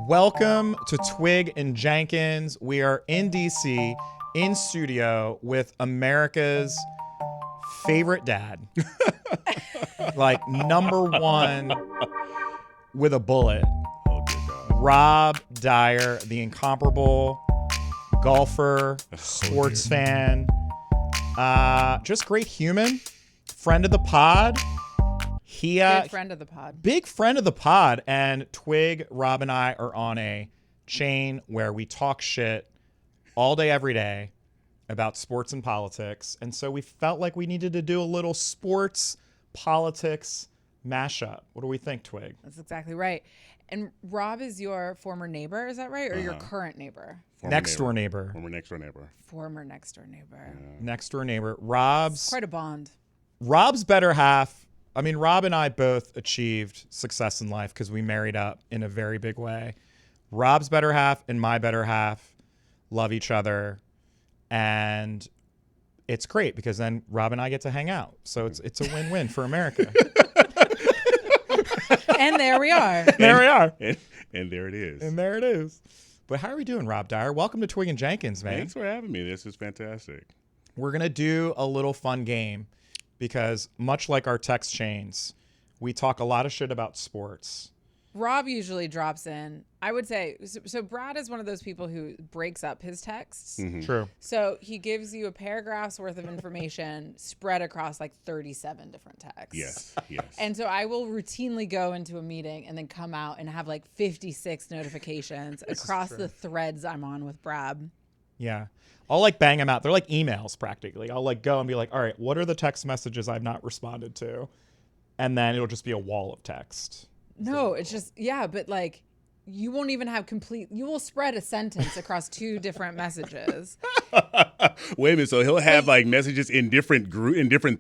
Welcome to Twig and Jenkins. We are in DC, in studio with America's favorite dad. Like number one with a bullet. Oh, dear God. Rob Dyer, the incomparable golfer, sports fan, just great human, friend of the pod. Big friend of the pod. Big friend of the pod. And Twig, Rob, and I are on a chain where we talk shit all day, every day about sports and politics. And so we felt like we needed to do a little sports politics mashup. What do we think, Twig? That's exactly right. And Rob is your former neighbor, is that right? Or your current neighbor? Next door neighbor. Former next door neighbor. Yeah. Next door neighbor. Rob's It's quite a bond. Rob's better half. I mean, Rob and I both achieved success in life because we married up in a very big way. Rob's better half and my better half love each other. And it's great because then Rob and I get to hang out. So it's a win-win for America. And there we are. There we are. And there it is. And there it is. But how are we doing, Rob Dyer? Welcome to Twig and Jenkins, man. Thanks for having me. This is fantastic. We're going to do a little fun game because much like our text chains, we talk a lot of shit about sports. Rob usually drops in. I would say, so Brad is one of those people who breaks up his texts. Mm-hmm. True. So he gives you a paragraph's worth of information spread across like 37 different texts. Yes. And so I will routinely go into a meeting and then come out and have like 56 notifications across the threads I'm on with Brad. Yeah. I'll like bang them out. They're like emails practically. I'll like go and be like, all right, what are the text messages I've not responded to? And then it'll just be a wall of text. No, it's just, yeah, but like you won't even have you will spread a sentence across two different messages. Wait a minute. So he'll have like messages in different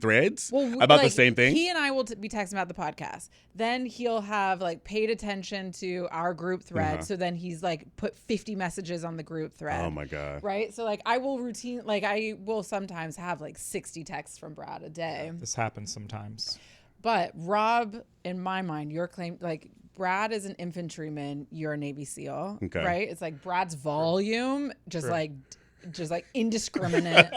threads about like, the same thing? He and I will be texting about the podcast. Then he'll have like paid attention to our group thread. So then he's like put 50 messages on the group thread. Oh my God. Right? So like I will sometimes have like 60 texts from Brad a day. This happens sometimes. But Rob, in my mind, your claim, like Brad is an infantryman, you're a Navy SEAL, Okay. right? It's like Brad's volume, just like indiscriminate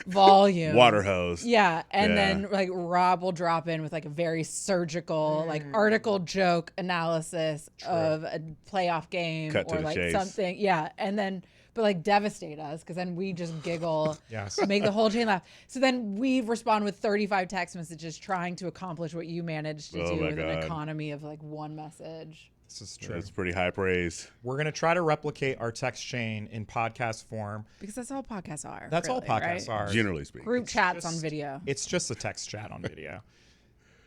volume. Water hose. Yeah. And Yeah. then like Rob will drop in with like a very surgical, like article joke analysis of a playoff game Cut to or the like chase. something. Yeah. And then, but like devastate us because then we just giggle, Yes. make the whole chain laugh. So then we respond with 35 text messages trying to accomplish what you managed to Oh do my with an God. economy of like one message. This is true. That's pretty high praise. We're going to try to replicate our text chain in podcast form. Because that's all podcasts are. That's all really, podcasts right? are. Generally speaking. Group chats just- on video. It's just a text chat on video.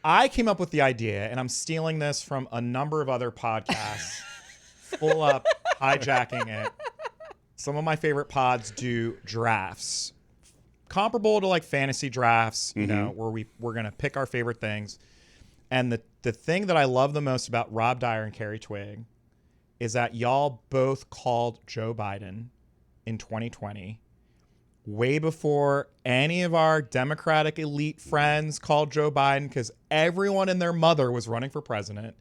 I came up with the idea, and I'm stealing this from a number of other podcasts, full up, hijacking it. Some of my favorite pods do drafts, comparable to like fantasy drafts, you know, where we're going to pick our favorite things. And the thing that I love the most about Rob Dyer and Carrie Twig is that y'all both called Joe Biden in 2020, way before any of our Democratic elite friends called Joe Biden, because everyone and their mother was running for president.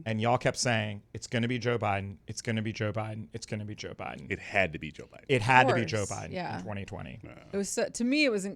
And y'all kept saying, it's going to be Joe Biden. It's going to be Joe Biden. It's going to be Joe Biden. It had to be Joe Biden. It had to be course, Joe Biden yeah. in 2020. It was to me it was,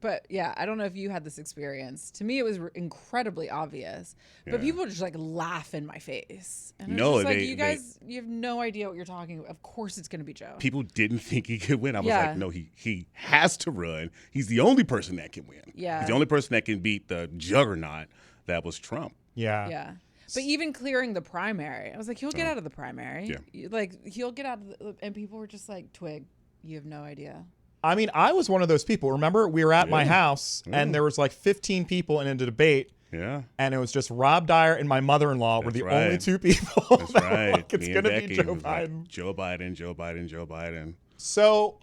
but yeah, I don't know if you had this experience. To me, it was incredibly obvious, but people just like laugh in my face. And No, just like they- you guys, you have no idea what you're talking about. Of course, it's going to be Joe. People didn't think he could win. I was Yeah. like, no, he has to run. He's the only person that can win. Yeah. He's the only person that can beat the juggernaut that was Trump. Yeah. Yeah. But even clearing the primary, I was like, he'll get out of the primary. Yeah. Like he'll get out of and people were just like, Twig, you have no idea. I mean, I was one of those people. Remember, we were at my house and there was like 15 people in a debate. Yeah. And it was just Rob Dyer and my mother-in-law were That's the right. only two people. That's that were right. like, it's Me going and to be Becky Joe was like, Biden. Joe Biden, Joe Biden, Joe Biden. So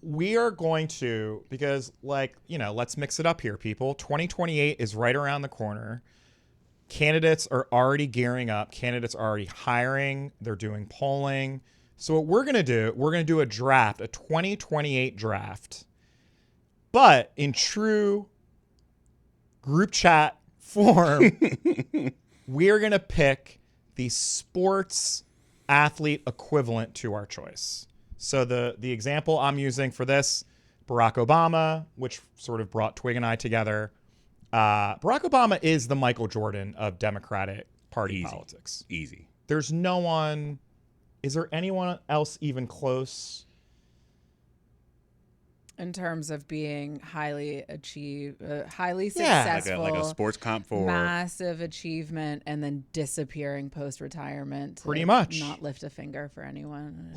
we are going to, because like, you know, let's mix it up here, people. 2028 is right around the corner. Candidates are already gearing up. Candidates are already hiring. They're doing polling. So what we're going to do a draft, a 2028 draft. But in true group chat form, we're going to pick the sports athlete equivalent to our choice. So the example I'm using for this, Barack Obama, which sort of brought Twig and I together. Barack Obama is the Michael Jordan of Democratic Party politics. Easy. There's no one. Is there anyone else even close? In terms of being highly Yeah. successful, Like a sports comp for massive achievement, and then disappearing post-retirement. Pretty much. Not lift a finger for anyone.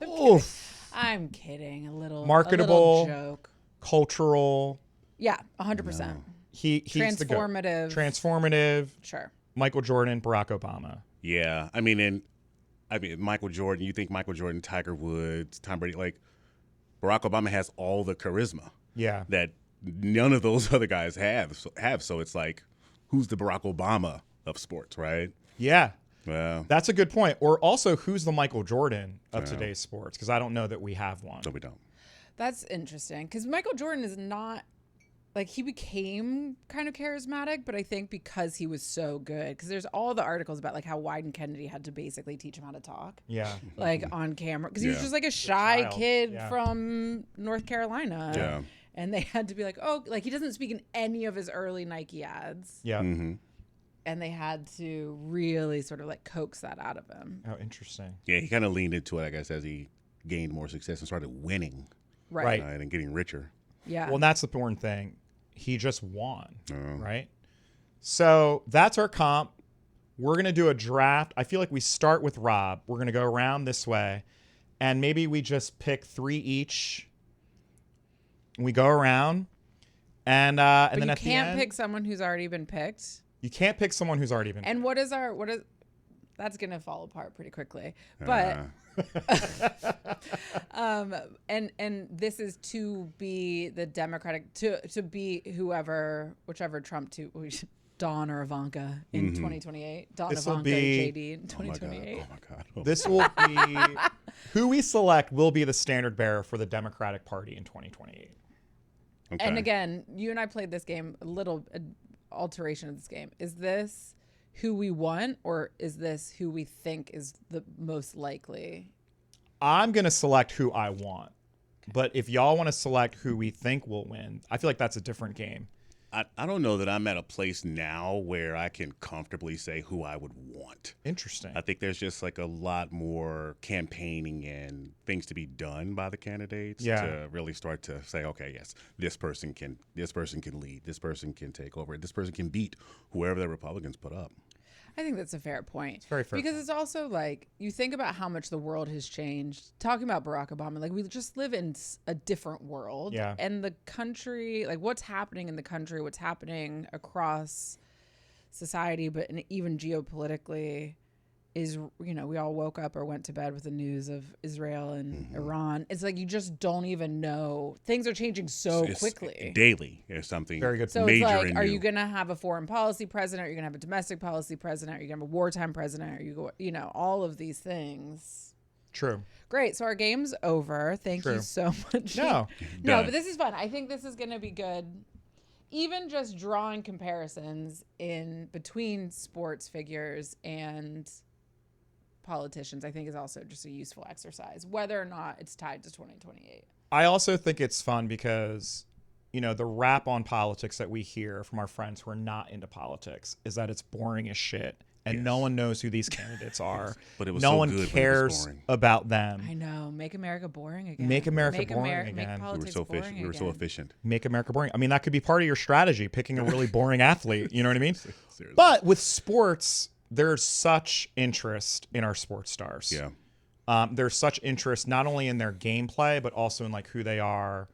Oof. I'm kidding. A little Marketable. a little joke. Cultural. Yeah, 100%. He's Transformative. the goat. Transformative. Sure. Michael Jordan, Barack Obama. Yeah, I mean, Michael Jordan. You think Michael Jordan, Tiger Woods, Tom Brady, like Barack Obama has all the charisma Yeah. that none of those other guys have. So it's like, who's the Barack Obama of sports, right? Yeah. Well, That's a good point. Or also, who's the Michael Jordan of today's sports? Because I don't know that we have one. no, we don't. That's interesting because Michael Jordan is not like he became kind of charismatic, but I think because he was so good, because there's all the articles about like how Wyden Kennedy had to basically teach him how to talk, Yeah. like on camera, because he was Yeah. just like a shy child. kid Yeah. from North Carolina. Yeah. And they had to be like, oh, like he doesn't speak in any of his early Nike ads. Yeah. Mm-hmm. And they had to really sort of like coax that out of him. Oh, interesting. Yeah, he kind of leaned into it, I guess, as he gained more success and started winning, Right. and getting richer. Yeah. Well, and that's the important thing. He just won, Oh. right? So that's our comp. We're going to do a draft. I feel like we start with Rob. We're going to go around this way. And maybe we just pick 3 each. We go around. And but then you at the can't end, pick someone who's already been picked. you can't pick someone who's already been And what is that's gonna fall apart pretty quickly. But and this is to be the Democratic to be whichever Trump Dawn or Ivanka in 2028. Dawn, This'll Ivanka, be- JD in 2028. Oh my God. This will be who we select will be the standard bearer for the Democratic Party in 2028. Okay. And again, you and I played this game, a little alteration of this game. Is this who we want, or is this who we think is the most likely? I'm going to select who I want. But if y'all want to select who we think will win, I feel like that's a different game. I don't know that I'm at a place now where I can comfortably say who I would want. Interesting. I think there's just like a lot more campaigning and things to be done by the candidates to really start to say, okay, yes, this person can lead, this person can take over, this person can beat whoever the Republicans put up. I think that's a fair point. It's very fair because point. it's also like you think about how much the world has changed. Talking about Barack Obama, like we just live in a different world. Yeah. And the country, like what's happening in the country, what's happening across society, but even geopolitically is, you know, we all woke up or went to bed with the news of Israel and Iran. It's like you just don't even know. Things are changing so quickly. Daily, there's something Very good So major it's like, and are new. you going to have a foreign policy president? Are you going to have a domestic policy president? Are you going to have a wartime president? Are you go, you know, all of these things. True. Great. So our game's over. Thank you True. so much. No. No, Done. but this is fun. I think this is going to be good. Even just drawing comparisons in between sports figures and politicians, I think is also just a useful exercise, whether or not it's tied to 2028. I also think it's fun because, you know, the rap on politics that we hear from our friends who are not into politics is that it's boring as shit. And no one knows who these candidates are. But it was no so one good when it was cares boring. about them. I know. Make America boring again. Make America boring Make again. We were politics so boring efficient. We were so again. efficient. Make America boring. I mean, that could be part of your strategy, picking a really boring athlete. You know what I mean? Seriously. But with sports, there's such interest in our sports stars. Yeah. There's such interest not only in their gameplay, but also in like who they are,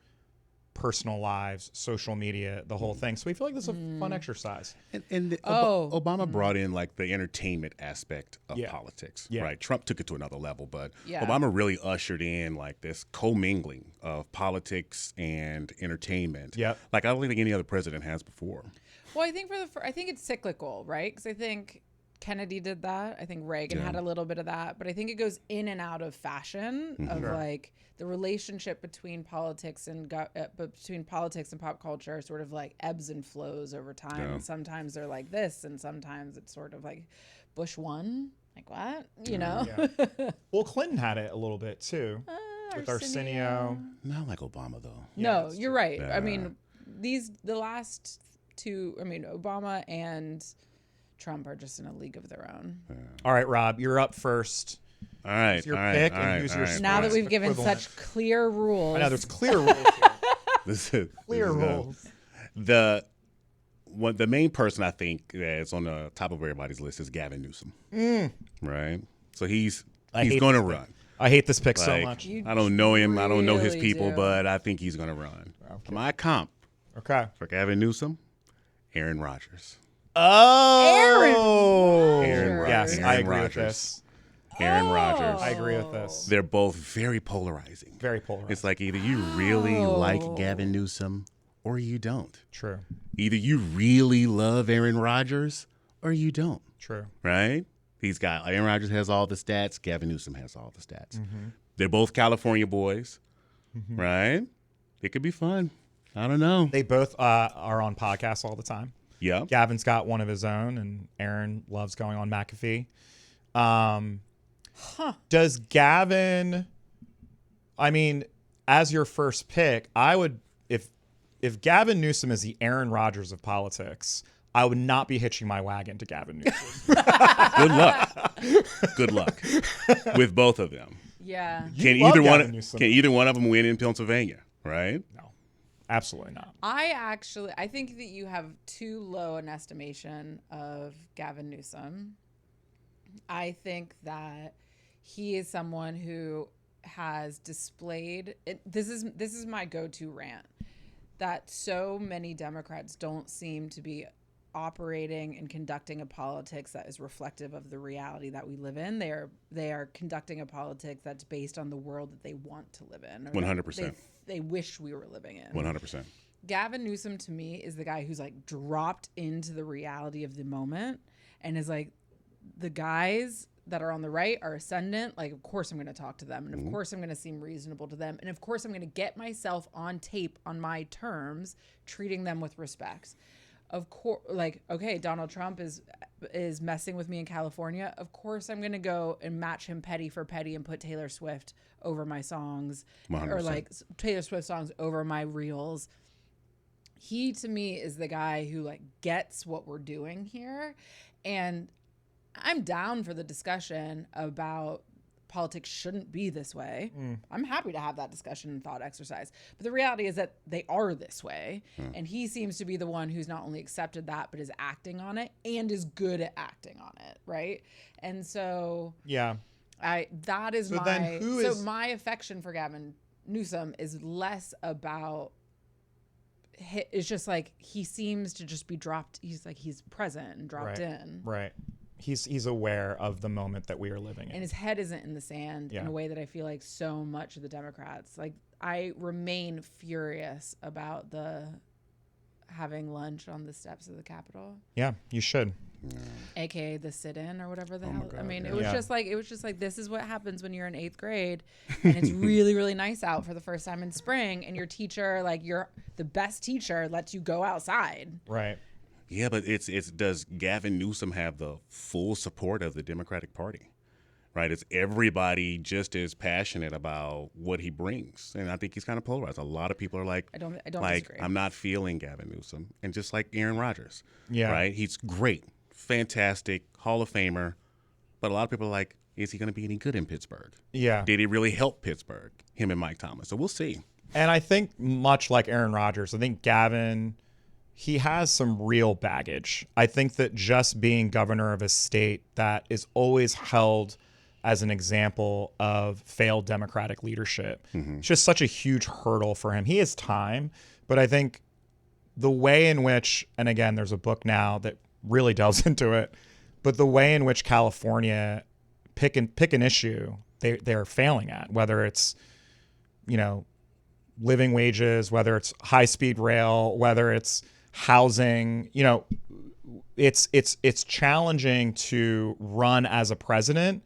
personal lives, social media, the whole thing. So we feel like this is a fun exercise. And Obama brought in like the entertainment aspect of politics, right? Trump took it to another level, but Obama really ushered in like this commingling of politics and entertainment. Yep. Like I don't think any other president has before. Well, I think I think it's cyclical, right? Because I think Kennedy did that. I think Reagan had a little bit of that, but I think it goes in and out of fashion of like the relationship between politics and pop culture sort of like ebbs and flows over time. Yeah. And sometimes they're like this, and sometimes it's sort of like Bush won. Like, what? You know? Yeah. Well, Clinton had it a little bit too with Arsenio. Not like Obama though. No, you're right. Yeah. I mean, the last two, I mean, Obama and Trump are just in a league of their own. Yeah. All right, Rob, you're up first. All right. Who's your pick and who's your Now that we've given equivalent. such clear rules. I know there's clear rules here. This is Clear rules. The main person I think that's on the top of everybody's list is Gavin Newsom. Right? So he's going to run. I hate this pick so much. I don't know him. I don't know his really people, do. but I think he's going to run. Okay. My comp Okay. for Gavin Newsom, Aaron Rodgers. Oh. Aaron Rodgers. Yes, Aaron I agree with Rodgers. this. Aaron Rodgers. I agree with this. They're both very polarizing. Very polarizing. It's like either you really like Gavin Newsom or you don't. True. Either you really love Aaron Rodgers or you don't. True. Right? Aaron Rodgers has all the stats. Gavin Newsom has all the stats. They're both California boys. Right? It could be fun. I don't know. They both are on podcasts all the time. Yeah. Gavin's got one of his own, and Aaron loves going on McAfee. Does Gavin? I mean, as your first pick, I would if Gavin Newsom is the Aaron Rodgers of politics, I would not be hitching my wagon to Gavin Newsom. Good luck. Good luck with both of them. Yeah. Can love either Gavin Newsom. one of them win in Pennsylvania? Right? No, absolutely not. I think that you have too low an estimation of Gavin Newsom. I think that he is someone who has displayed this is my go-to rant, that so many Democrats don't seem to be operating and conducting a politics that is reflective of the reality that we live in. They are conducting a politics that's based on the world that they want to live in. 100%. They wish we were living in. 100%. Gavin Newsom to me is the guy who's like dropped into the reality of the moment and is like, the guys that are on the right are ascendant. Like, of course I'm going to talk to them. And of course I'm going to seem reasonable to them. And of course I'm going to get myself on tape on my terms, treating them with respect. Of course, like, okay, Donald Trump is messing with me in California. Of course I'm going to go and match him petty for petty and put Taylor Swift over my songs 100%. or like Taylor Swift songs over my reels. He, to me, is the guy who like gets what we're doing here. And I'm down for the discussion about politics shouldn't be this way. I'm happy to have that discussion and thought exercise. But the reality is that they are this way. And he seems to be the one who's not only accepted that, but is acting on it and is good at acting on it. Right. And so Yeah. my affection for Gavin Newsom is less about, it's just like he seems to just be dropped. He's like, he's present and dropped in. Right. He's aware of the moment that we are living in. And his head isn't in the sand in a way that I feel like so much of the Democrats, like I remain furious about the having lunch on the steps of the Capitol. Yeah, you should. AKA the sit-in or whatever the hell. God, I mean, yeah. it was just like, this is what happens when you're in 8th grade and it's really, really nice out for the first time in spring. And your teacher, like the best teacher, lets you go outside. Right. Yeah, but it's does Gavin Newsom have the full support of the Democratic Party? Right? It's everybody just as passionate about what he brings. And I think he's kind of polarized. A lot of people are like, I don't like, disagree. I'm not feeling Gavin Newsom. And just like Aaron Rodgers. Yeah. Right? He's great, fantastic, Hall of Famer. But a lot of people are like, is he going to be any good in Pittsburgh? Yeah. Did he really help Pittsburgh, him and Mike Thomas? So we'll see. And I think much like Aaron Rodgers, I think Gavin, he has some real baggage. I think that just being governor of a state that is always held as an example of failed Democratic leadership, it's just such a huge hurdle for him. He has time, but I think the way in which, and again, there's a book now that really delves into it, but the way in which California pick an issue they're failing at, whether it's, living wages, whether it's high-speed rail, whether it's housing, it's challenging to run as a president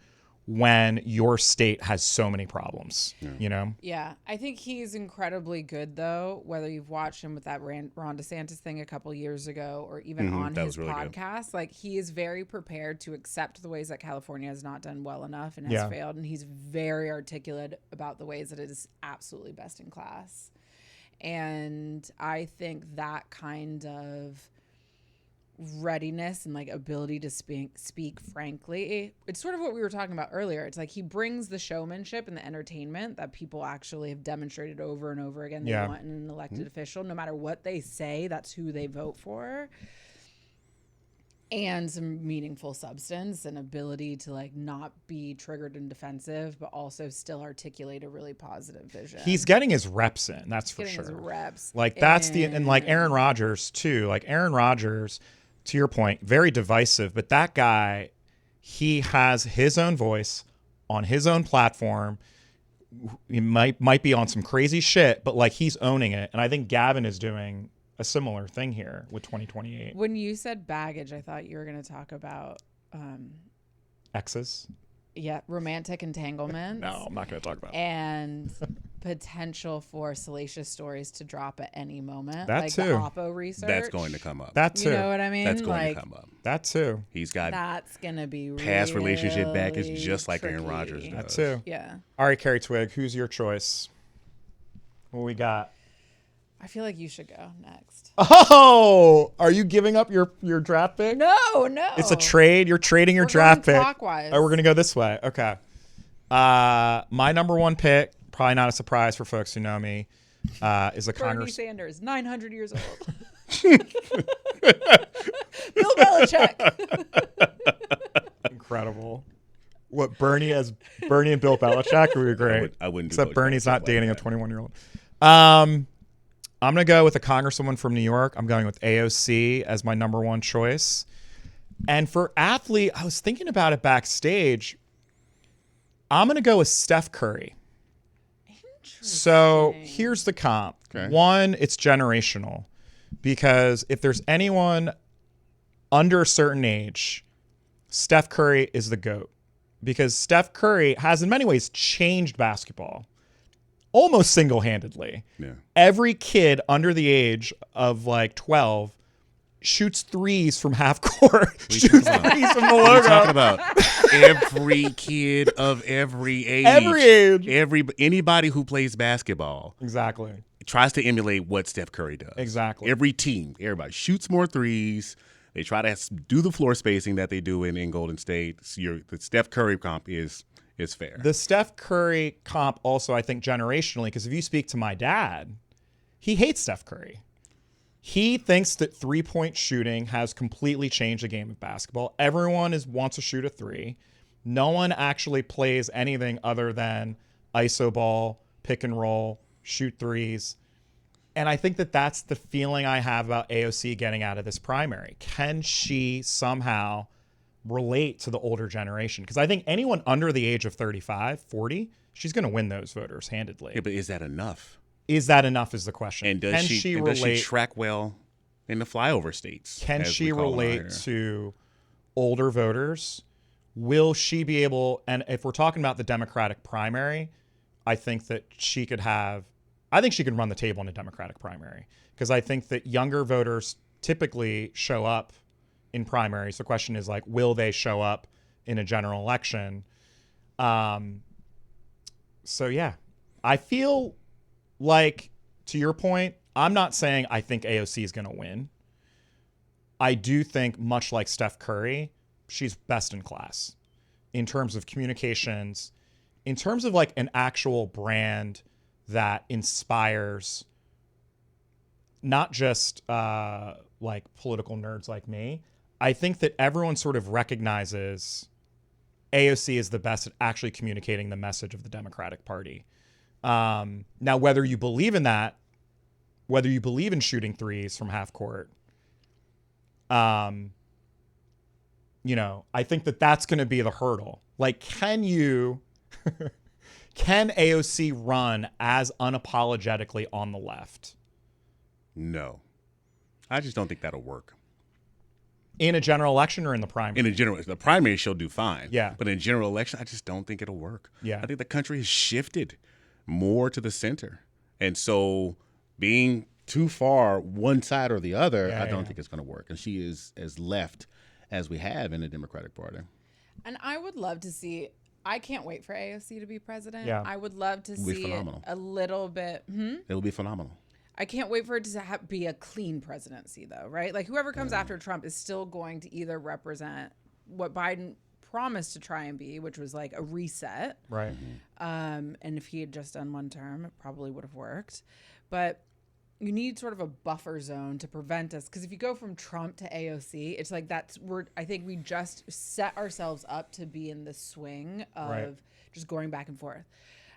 when your state has so many problems, you know? Yeah, I think he's incredibly good, though, whether you've watched him with that Ron DeSantis thing a couple years ago or even on his really podcast. Like, he is very prepared to accept the ways that California has not done well enough and has failed. And he's very articulate about the ways that it is absolutely best in class. And I think that kind of readiness and like ability to speak frankly, it's sort of what we were talking about earlier. It's like he brings the showmanship and the entertainment that people actually have demonstrated over and over again they want in an elected official. No matter what they say, that's who they vote for. And some meaningful substance and ability to like not be triggered and defensive, but also still articulate a really positive vision. He's getting his reps in, that's for sure. His reps. Like that's and like Aaron Rodgers too. Like Aaron Rodgers, to your point, very divisive, but that guy, he has his own voice on his own platform. He might be on some crazy shit, but like he's owning it. And I think Gavin is doing a similar thing here with 2028. When you said baggage, I thought you were going to talk about exes. Yeah, romantic entanglements. No, I'm not going to talk about it. And potential for salacious stories to drop at any moment. That like too. The Oppo research. That's going to come up. That too. You know what I mean? That's going like, to come up. That too. He's got that's going to be past really relationship baggage just like tricky. Aaron Rodgers does. That too. Yeah. All right, Carrie Twig, who's your choice? What we got? I feel like you should go next. Oh, are you giving up your draft pick? No. It's a trade. You're trading your We're draft going pick. clockwise. Oh, we're gonna go this way. Okay. My number one pick, probably not a surprise for folks who know me, is a Bernie Congress. Sanders, 900 years old. Bill Belichick. Incredible. What Bernie and Bill Belichick would be great. I wouldn't. Except do Bernie's not dating like a 21-year-old. I'm gonna go with a congresswoman from New York. I'm going with AOC as my number one choice. And for athlete, I was thinking about it backstage. I'm gonna go with Steph Curry. So here's the comp. Okay. One, it's generational, because if there's anyone under a certain age, Steph Curry is the GOAT. Because Steph Curry has in many ways changed basketball almost single-handedly. Yeah. Every kid under the age of like 12 shoots threes from half court. Shoots threes from the logo. We're talking about every kid of every age. Anybody who plays basketball Exactly. tries to emulate what Steph Curry does. Exactly. Every team, everybody shoots more threes. They try to do the floor spacing that they do in Golden State. So the Steph Curry comp is fair. The Steph Curry comp also, I think, generationally, because if you speak to my dad, he hates Steph Curry. He thinks that three-point shooting has completely changed the game of basketball. Everyone wants to shoot a three. No one actually plays anything other than iso ball, pick and roll, shoot threes. And I think that that's the feeling I have about AOC getting out of this primary. Can she somehow relate to the older generation? Because I think anyone under the age of 35, 40, she's going to win those voters handedly. Yeah, but is that enough? Is that enough is the question. And does she track well in the flyover states? Can she relate to older voters? Will she be able, and if we're talking about the Democratic primary, I think that she could run the table in a Democratic primary, because I think that younger voters typically show up in primaries. The question is like, will they show up in a general election? So yeah, I feel like, to your point, I'm not saying I think AOC is going to win. I do think, much like Steph Curry, she's best in class in terms of communications, in terms of like an actual brand that inspires not just like political nerds like me. I think that everyone sort of recognizes AOC is the best at actually communicating the message of the Democratic Party. Now, whether you believe in that, whether you believe in shooting threes from half court, I think that that's going to be the hurdle. Like, can AOC run as unapologetically on the left? No. I just don't think that'll work. In a general election or in the primary? The primary she'll do fine. Yeah. But in a general election, I just don't think it'll work. Yeah. I think the country has shifted more to the center. And so being too far one side or the other, I don't think it's going to work. And she is as left as we have in the Democratic Party. And I would love to see, I can't wait for AOC to be president. Yeah. I would love to see it a little bit. It will be phenomenal. I can't wait for it to be a clean presidency, though, right? Like whoever comes after Trump is still going to either represent what Biden promised to try and be, which was like a reset. Right. And if he had just done one term, it probably would have worked. But you need sort of a buffer zone to prevent us. Because if you go from Trump to AOC, it's like I think we just set ourselves up to be in the swing of just going back and forth.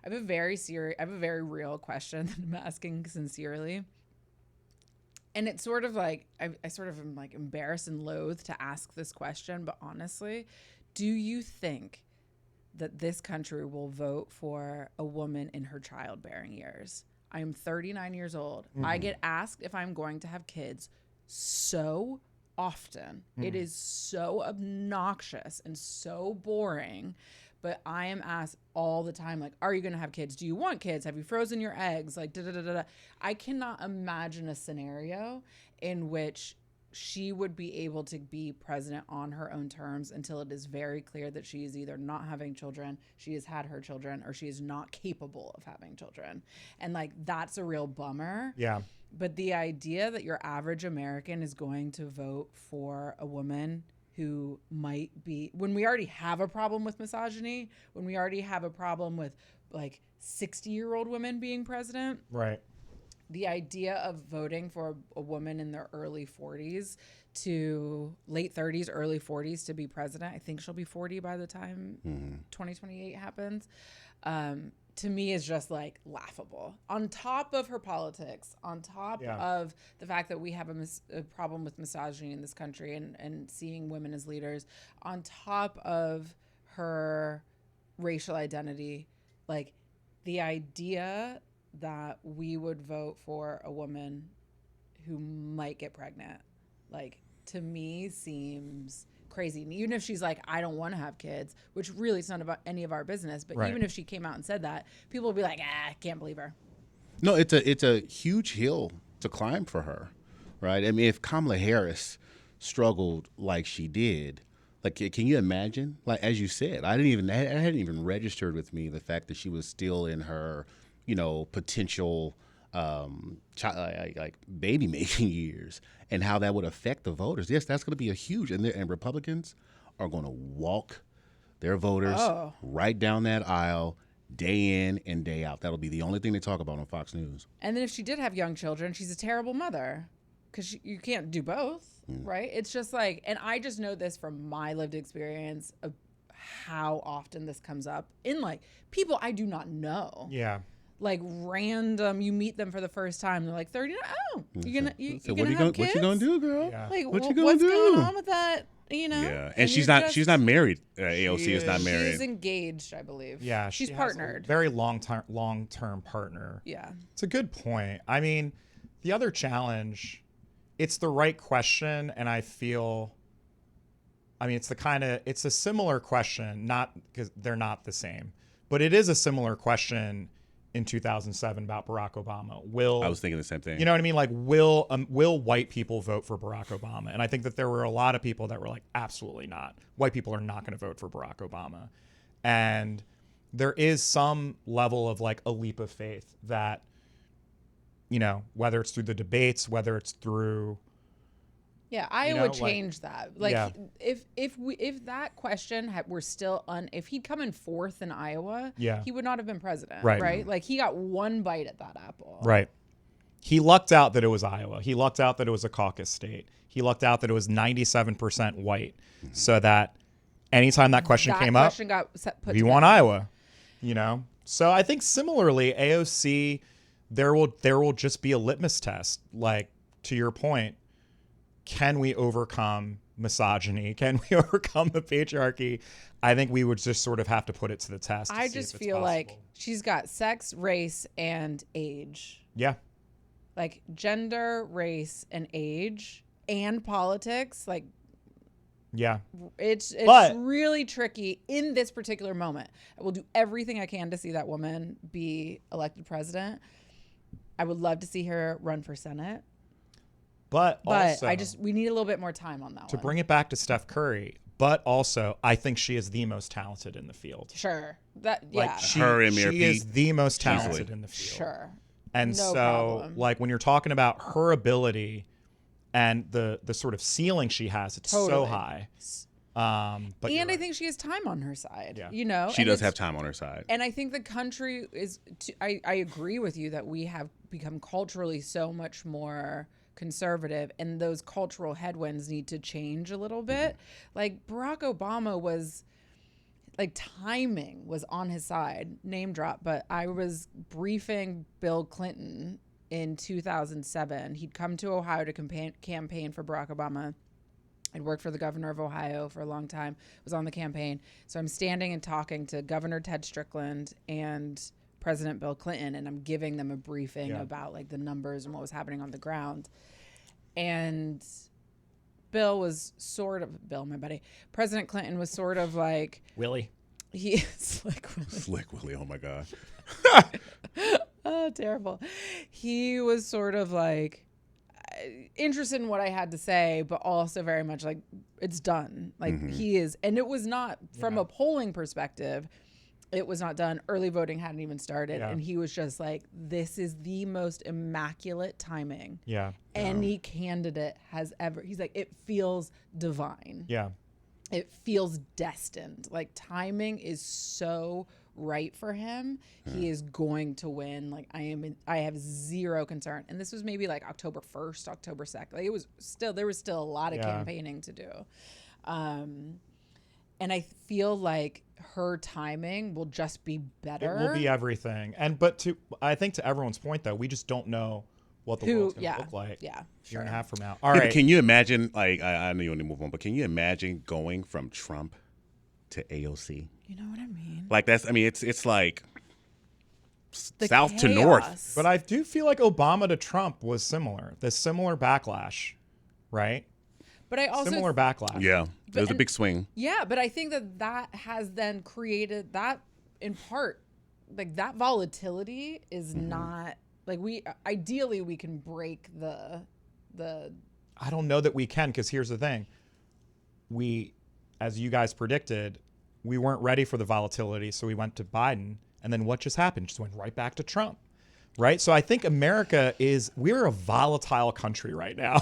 I have a very real question that I'm asking sincerely. And it's sort of like, I sort of am like embarrassed and loath to ask this question, but honestly, do you think that this country will vote for a woman in her childbearing years? I am 39 years old. Mm-hmm. I get asked if I'm going to have kids so often. Mm. It is so obnoxious and so boring. But I am asked all the time, like, are you going to have kids? Do you want kids? Have you frozen your eggs? Like, da-da-da-da-da. I cannot imagine a scenario in which she would be able to be president on her own terms until it is very clear that she is either not having children, she has had her children, or she is not capable of having children. And, like, that's a real bummer. Yeah. But the idea that your average American is going to vote for a woman who might be, when we already have a problem with misogyny, when we already have a problem with like 60-year-old women being president. Right. The idea of voting for a woman in their early 40s to late 30s, early 40s to be president, I think she'll be 40 by the time 2028 happens, to me is just like laughable. On top of her politics, on top of the fact that we have a problem with misogyny in this country and seeing women as leaders, on top of her racial identity, like the idea that we would vote for a woman who might get pregnant, like to me seems crazy. And even if she's like, I don't want to have kids, which really is not about any of our business, but even if she came out and said that, people would be like, I can't believe her. No, it's a huge hill to climb for her, right? I mean, if Kamala Harris struggled like she did, like, can you imagine? Like, as you said, I hadn't even registered with me the fact that she was still in her, potential like baby making years, and how that would affect the voters. Yes, that's going to be a huge, and Republicans are going to walk their voters right down that aisle day in and day out. That'll be the only thing they talk about on Fox News. And then if she did have young children, she's a terrible mother because you can't do both, right? It's just like, and I just know this from my lived experience of how often this comes up in like people I do not know. Yeah. Like random, you meet them for the first time. They're like 30. Oh, you're gonna have kids? What you gonna do, girl? Yeah. Like, what you gonna do? What's going on with that? Yeah, and she's not married. AOC is not married. She's engaged, I believe. Yeah, she's she partnered. Has a very long-term partner. Yeah, it's a good point. I mean, the other challenge, it's the right question, and I feel. I mean, it's a similar question, not because they're not the same, but it is a similar question. In 2007 about Barack Obama. I was thinking the same thing. You know what I mean? Like, will white people vote for Barack Obama? And I think that there were a lot of people that were like, absolutely not. White people are not going to vote for Barack Obama. And there is some level of like a leap of faith that, whether it's through the debates, whether it's through. Yeah, Iowa changed that. Like, if that question were still if he'd come in fourth in Iowa, he would not have been president, right? Like, he got one bite at that apple. Right. He lucked out that it was Iowa. He lucked out that it was a caucus state. He lucked out that it was 97% white, so that anytime that question came up, we want Iowa. So I think similarly, AOC, there will just be a litmus test. Like, to your point. Can we overcome misogyny? Can we overcome the patriarchy? I think we would just sort of have to put it to the test. I just feel like she's got sex, race, and age. Yeah. Like gender, race, and age, and politics. Like Yeah. It's But- really tricky in this particular moment. I will do everything I can to see that woman be elected president. I would love to see her run for Senate. But also, we need a little bit more time on that to one. bring it back to Steph Curry, but also I think she is the most talented in the field. Sure. That Like yeah. Her and Mayor she is Pete, the most talented easily. in the field. Sure. And No so problem. like when you're talking about her ability and the sort of ceiling she has, it's so Totally. high. But And you're I right. think she has time on her side. Yeah. You know, She and does it's- have time on her side. And I think the country is. I agree with you that we have become culturally so much more conservative, and those cultural headwinds need to change a little bit. Like Barack Obama was. Like timing was on his side, name drop, but I was briefing Bill Clinton in 2007. He'd come to Ohio to campaign for Barack Obama. I'd worked for the governor of Ohio for a long time, was on the campaign. So I'm standing and talking to Governor Ted Strickland and President Bill Clinton, and I'm giving them a briefing about like the numbers and what was happening on the ground. And my buddy, President Clinton was sort of like, Willie. Slick Willie. Slick Willie, oh my God. Oh, terrible. He was sort of like interested in what I had to say, but also very much like it's done. Like he is, and it was not from a polling perspective. It was not done. Early voting hadn't even started. Yeah. And he was just like, this is the most immaculate timing Yeah. any candidate has ever. He's like, it feels divine. Yeah. It feels destined. Like timing is so right for him. He is going to win. Like I have zero concern. And this was maybe like October 1st, October 2nd. Like there was still a lot of campaigning to do. And I feel like her timing will just be better. It will be everything. But I think to everyone's point though, we just don't know what the world's going to look like Yeah, a sure. year and a half from now. All Yeah, right. but can you imagine, like, I know you want to move on, but can you imagine going from Trump to AOC? You know what I mean? Like, it's like The south to north. chaos. But I do feel like Obama to Trump was similar. The similar backlash, right? But I also Similar backlash. Yeah, it was a and- big swing. Yeah, but I think that has then created that in part, like that volatility is not like ideally we can break the. I don't know that we can, because here's the thing. We, as you guys predicted, we weren't ready for the volatility, so we went to Biden. And then what just happened? Just went right back to Trump. Right? So I think we're a volatile country right now.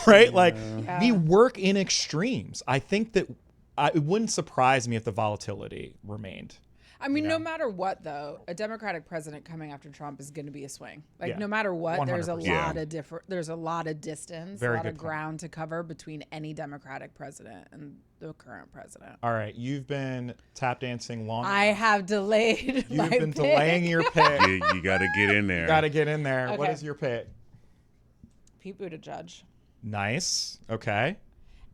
Right? Like we work in extremes. I think that it wouldn't surprise me if the volatility remained. I mean, no matter what, though, a Democratic president coming after Trump is going to be a swing. Like, Yeah. no matter what, there's a 100%. lot of there's a lot of distance, Very a lot good of point. ground to cover between any Democratic president and the current president. All right. You've been tap dancing long I enough. have delayed You've my been pick. delaying your pick. You got to get in there. Got to get in there. What Okay. is your pick? Pete Buttigieg. Nice. Okay.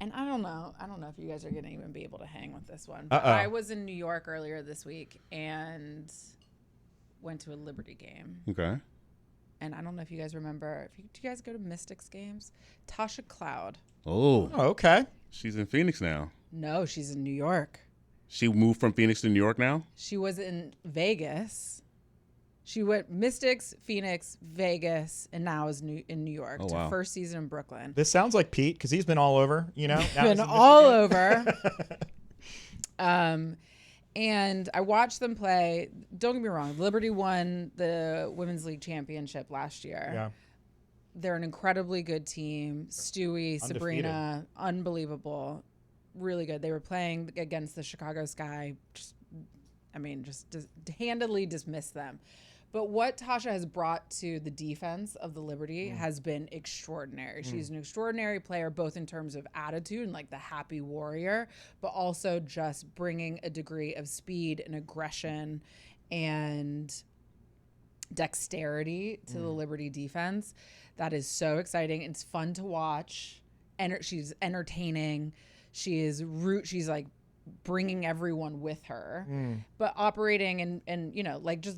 And I don't know if you guys are going to even be able to hang with this one. But Uh-oh. I was in New York earlier this week and went to a Liberty game. Okay. And I don't know if you guys remember. Do you guys go to Mystics games? Tasha Cloud. Oh, Oh, okay. she's in Phoenix now. No, she's in New York. She moved from Phoenix to New York now? She was in Vegas. She went Mystics, Phoenix, Vegas, and now is in New York. Oh, to wow. first season in Brooklyn. This sounds like Pete, because he's been all over, you know? Now Been he's in all Michigan. over. And I watched them play. Don't get me wrong, Liberty won the Women's League Championship last year. Yeah. They're an incredibly good team. Stewie, Sabrina, unbelievable. Really good. They were playing against the Chicago Sky. Just handedly dismissed them. But what Tasha has brought to the defense of the Liberty has been extraordinary. She's an extraordinary player, both in terms of attitude and like the happy warrior, but also just bringing a degree of speed and aggression and dexterity to the Liberty defense. That is so exciting. It's fun to watch. She's entertaining. She's like bringing everyone with her, but operating and like just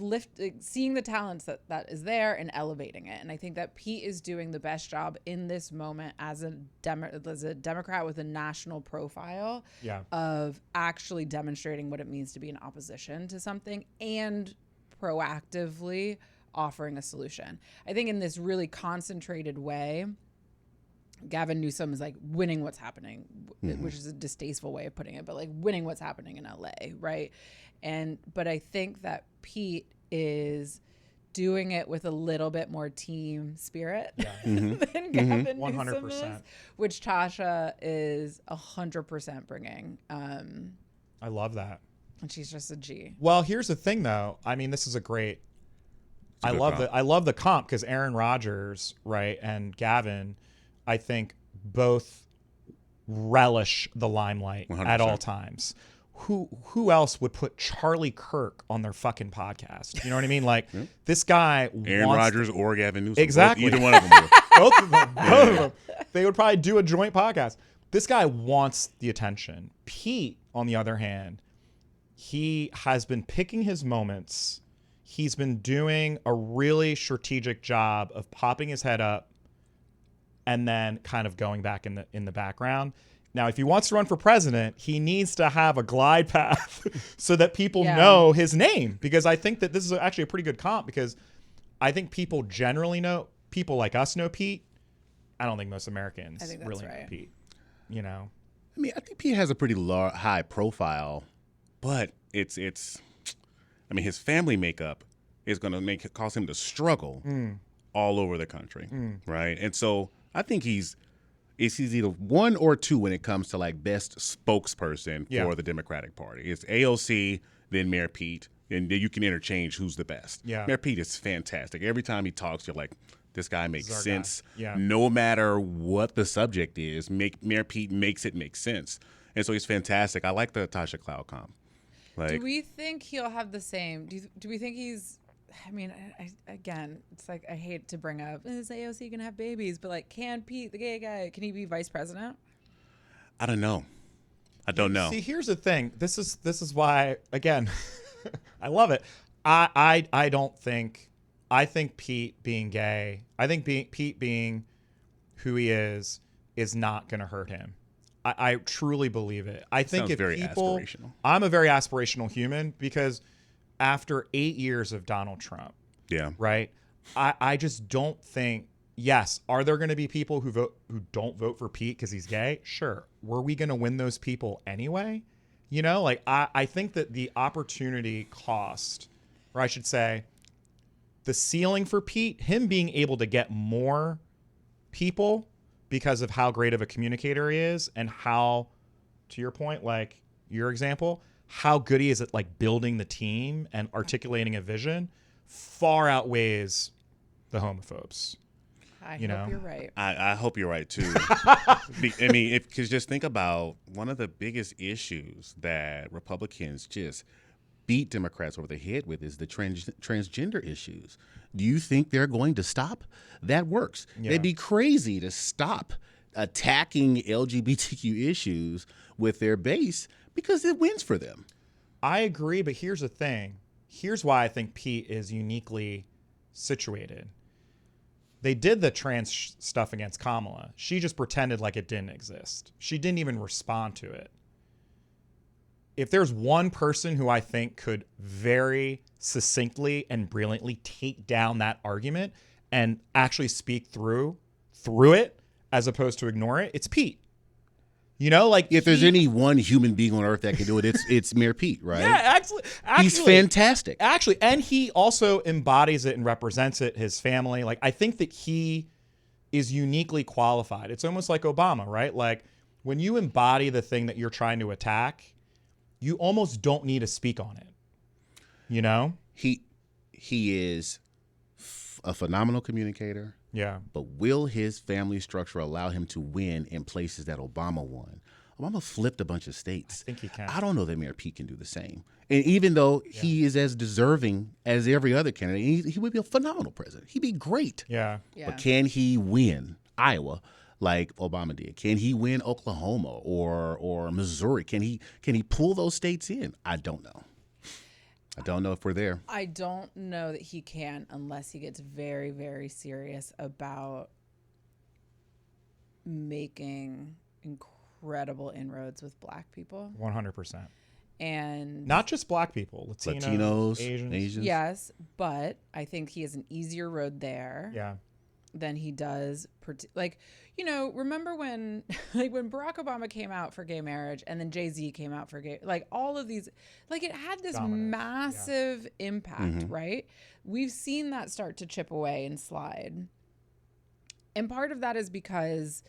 seeing the talents that is there and elevating it. And I think that Pete is doing the best job in this moment as a Democrat with a national profile of actually demonstrating what it means to be in opposition to something and proactively offering a solution. I think in this really concentrated way, Gavin Newsom is like winning what's happening, which is a distasteful way of putting it, but like winning what's happening in LA, right? But I think that Pete is doing it with a little bit more team spirit than Gavin 100%. Newsom is, which Tasha is 100% bringing. I love that. And she's just a G. Well, here's the thing, though. I mean, this is a great. I love the comp because Aaron Rodgers, right, and Gavin, I think both relish the limelight 100%. At all times. Who else would put Charlie Kirk on their fucking podcast? You know what I mean? Like this guy, Aaron Rodgers or Gavin Newsom, exactly. Either one of them would. Both of them. They would probably do a joint podcast. This guy wants the attention. Pete, on the other hand, he has been picking his moments. He's been doing a really strategic job of popping his head up and then kind of going back in the background. Now, if he wants to run for president, he needs to have a glide path so that people know his name. Because I think that this is actually a pretty good comp because I think people generally know, people like us know Pete. I don't think most Americans really know Pete. You know? I mean, I think Pete has a pretty high profile, but it's I mean, his family makeup is going to cause him to struggle all over the country, right? And so I think it's either 1 or 2 when it comes to like best spokesperson for the Democratic Party. It's AOC, then Mayor Pete, and you can interchange who's the best. Yeah. Mayor Pete is fantastic. Every time he talks, you're like, this guy makes sense. Yeah. No matter what the subject is, Mayor Pete makes it make sense. And so he's fantastic. I like the Tasha Cloud comp. Like, do we think he'll have the same? Do we think he's? I mean, again, it's like I hate to bring up is AOC gonna have babies, but like, can Pete, the gay guy, can he be vice president? I don't know. I don't know. See, here's the thing. This is why, again, I love it. I don't think. I think Pete being gay. I think Pete being who he is not gonna hurt him. I truly believe it. I think if very people, aspirational. I'm a very aspirational human because after 8 years of Donald Trump, right, I just don't think. Yes, are there going to be people who don't vote for Pete because he's gay? Sure. Were we going to win those people anyway? You know, like I think that the opportunity cost, or I should say, the ceiling for Pete, him being able to get more people because of how great of a communicator he is and how, to your point, like your example, how good he is at like building the team and articulating a vision far outweighs the homophobes. I hope you're right. I hope you're right too. I mean, because just think about one of the biggest issues that Republicans just beat Democrats over the head with is the transgender issues. Do you think they're going to stop? That works. Yeah. They'd be crazy to stop attacking LGBTQ issues with their base because it wins for them. I agree, but here's the thing. Here's why I think Pete is uniquely situated. They did the trans stuff against Kamala. She just pretended like it didn't exist. She didn't even respond to it. If there's one person who I think could very succinctly and brilliantly take down that argument and actually speak through it as opposed to ignore it, it's Pete. You know, like if there's any one human being on earth that can do it, it's Mayor Pete, right? Yeah, actually, he's fantastic. Actually, and he also embodies it and represents it. His family, like I think that he is uniquely qualified. It's almost like Obama, right? Like when you embody the thing that you're trying to attack, you almost don't need to speak on it. You know, he is a phenomenal communicator. Yeah. But will his family structure allow him to win in places that Obama won? Obama flipped a bunch of states. I think he can. I don't know that Mayor Pete can do the same. And even though he is as deserving as every other candidate, he would be a phenomenal president. He'd be great. Yeah. But can he win Iowa like Obama did? Can he win Oklahoma or Missouri? Can he pull those states in? I don't know. I don't know if we're there. I don't know that he can unless he gets very, very serious about making incredible inroads with Black people. 100%. And not just Black people, Latinos, Asians. Yes, but I think he has an easier road there. Yeah. Than he does, like, you know, remember when when Barack Obama came out for gay marriage and then Jay-Z came out for gay, like all of these, like it had this massive impact, right? We've seen that start to chip away and slide. And part of that is because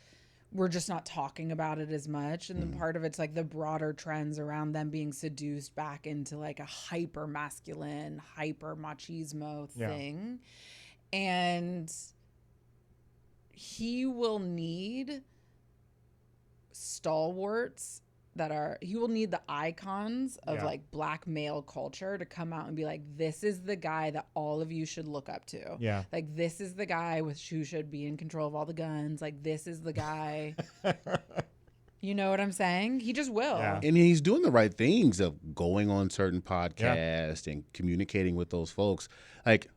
we're just not talking about it as much. And then part of it's like the broader trends around them being seduced back into like a hyper masculine, hyper machismo thing. And he will need stalwarts he will need the icons of like Black male culture to come out and be like, this is the guy that all of you should look up to. Yeah. Like, this is the guy who should be in control of all the guns. Like, this is the guy. You know what I'm saying? He just will. Yeah. And he's doing the right things of going on certain podcasts and communicating with those folks. Like,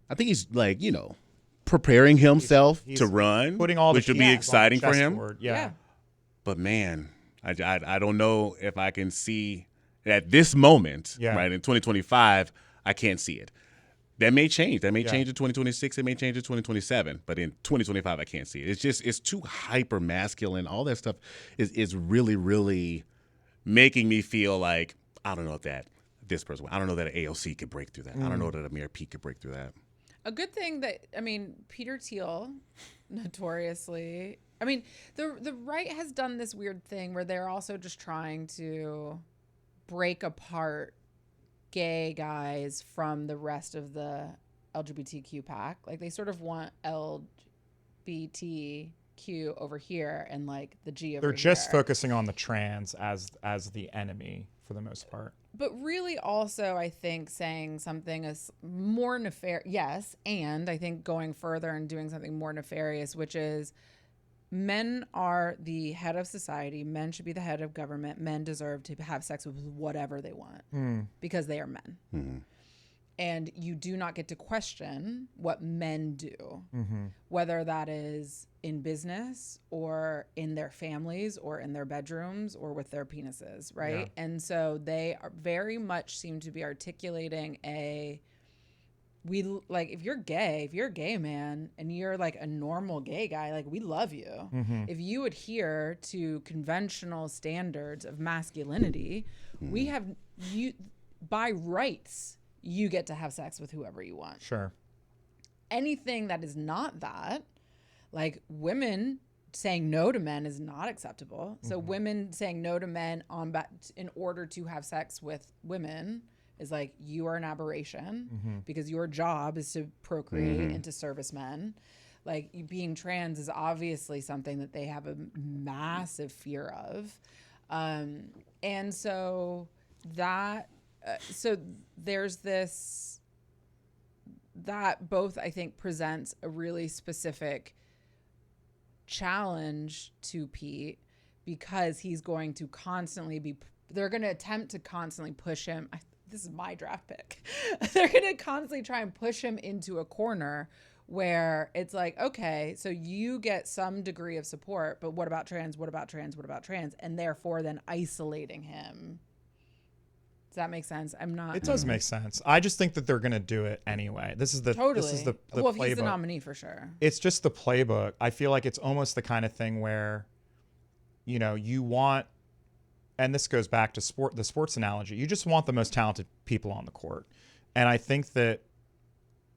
I think he's like, you know, preparing himself to run, putting all which would be exciting for him. Yeah. But man, I don't know if I can see at this moment, right, in 2025, I can't see it. That may change. That may change in 2026. It may change in 2027. But in 2025, I can't see it. It's too hyper masculine. All that stuff is really, really making me feel like, I don't know if this person, I don't know that an AOC could break through that. I don't know that a Mayor Pete could break through that. A good thing that, I mean, Peter Thiel, notoriously, I mean, the right has done this weird thing where they're also just trying to break apart gay guys from the rest of the LGBTQ pack. Like, they sort of want LGBTQ over here and like the G over here. They're just focusing on the trans as the enemy for the most part. But really also, I think, saying something is more nefarious. Yes, and I think going further and doing something more nefarious, which is men are the head of society. Men should be the head of government. Men deserve to have sex with whatever they want because they are men. Mm-hmm. And you do not get to question what men do, whether that is in business or in their families or in their bedrooms or with their penises, right? Yeah. And so they are very much seem to be articulating if you're a gay man and you're like a normal gay guy, like, we love you. Mm-hmm. If you adhere to conventional standards of masculinity, we have you by rights. You get to have sex with whoever you want. Sure. Anything that is not that, like women saying no to men is not acceptable. So women saying no to men in order to have sex with women is like, you are an aberration because your job is to procreate and to service men. Like, being trans is obviously something that they have a massive fear of. And so that... so there's this that both, I think, presents a really specific challenge to Pete because he's going to constantly they're going to attempt to constantly push him. This is my draft pick. They're going to constantly try and push him into a corner where it's like, okay, so you get some degree of support, but what about trans? What about trans? What about trans? And therefore then isolating him. Does that make sense? It does make sense. I just think that they're going to do it anyway. This is the playbook. Well, he's the nominee for sure. It's just the playbook. I feel like it's almost the kind of thing where, you know, you want, and this goes back to the sports analogy. You just want the most talented people on the court. And I think that,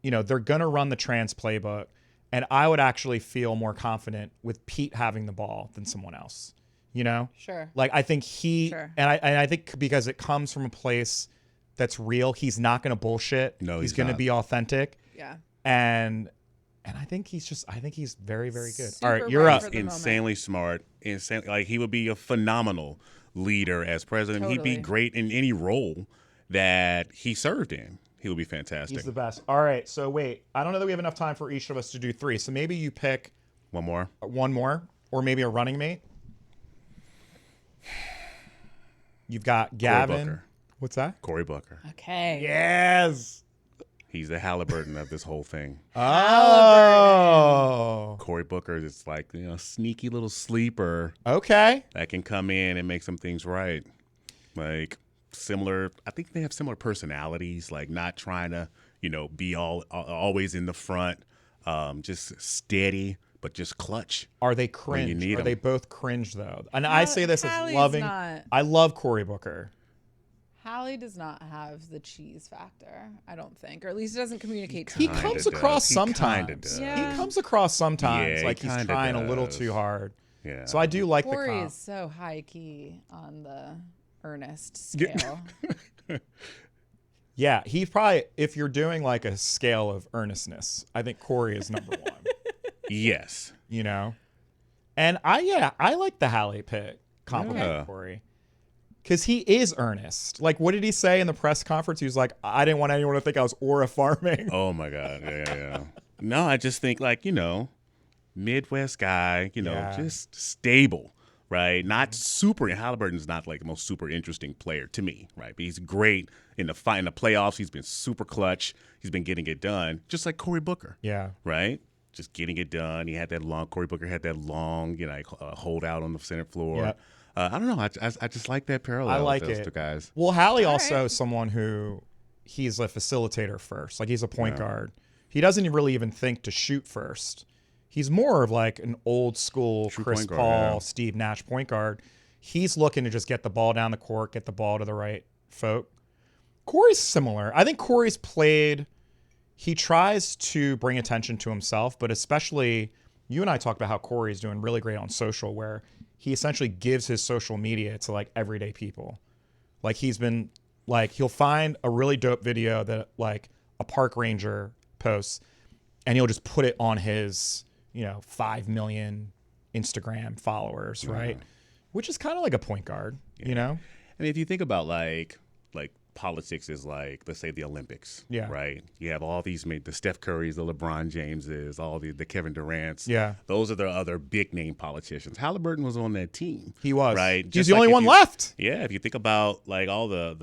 you know, they're going to run the trans playbook. And I would actually feel more confident with Pete having the ball than someone else. You know? Sure. Like, I think and I think because it comes from a place that's real, he's not going to bullshit. No, he's going to be authentic. Yeah. And I think he's very, very good. All right, you're up. Insanely smart. Like, he would be a phenomenal leader as president. Totally. He'd be great in any role that he served in. He would be fantastic. He's the best. All right. So wait, I don't know that we have enough time for each of us to do 3. So maybe you pick One more. One more, or maybe a running mate. You've got Gavin. Booker. What's that? Cory Booker. Okay. Yes. He's the Haliburton of this whole thing. Oh. Cory Booker is like, sneaky little sleeper Okay. that can come in and make some things right. Like similar, I think they have similar personalities, like not trying to, be always in the front, just steady, but just clutch. Are they when you cringe? need Are 'em. they both cringe though? And I say this as Hallie's loving. not. I love Cory Booker. Hallie does not have the cheese factor, I don't think, or at least it doesn't communicate. He Kinda comes does. across He kinda sometimes. does. Yeah. He comes across sometimes Yeah, he like he's kinda trying a little does. too hard. Yeah. So I do like the Cory comp. is so high key on the earnest scale. Yeah, he probably, if you're doing like a scale of earnestness, I think Cory is number one. Yes. And I like the Hallie pick compliment Yeah. Cory. Because he is earnest. Like, what did he say in the press conference? He was like, I didn't want anyone to think I was aura farming. Oh my God. Yeah. No, I just think Midwest guy, Yeah. just stable, right? Not super. Haliburton's not like the most super interesting player to me, right? But he's great in the playoffs. He's been super clutch. He's been getting it done, just like Cory Booker, Yeah. right? Just getting it done. Cory Booker had that long, holdout on the center floor. Yep. I don't know. I just like that parallel. I like with those it. two guys. Well, Hallie All also right. is someone who he's a facilitator first. Like, he's a point guard. He doesn't really even think to shoot first. He's more of like an old school True Chris point guard, Paul, yeah. Steve Nash point guard. He's looking to just get the ball down the court, get the ball to the right folk. Cory's similar. I think Cory's played, he tries to bring attention to himself, but especially you and I talked about how Cory's doing really great on social, where he essentially gives his social media to like everyday people. Like, he's been like, he'll find a really dope video that like a park ranger posts, and he'll just put it on his, 5 million Instagram followers, right? Which is kind of like a point guard, And if you think about like politics is like, let's say the Olympics, Yeah. right? You have all these, the Steph Currys, the LeBron Jameses, all the Kevin Durants. Yeah. Those are the other big name politicians. Haliburton was on that team. He was. Right. He's Just the only like one if you- left. Yeah. If you think about like all the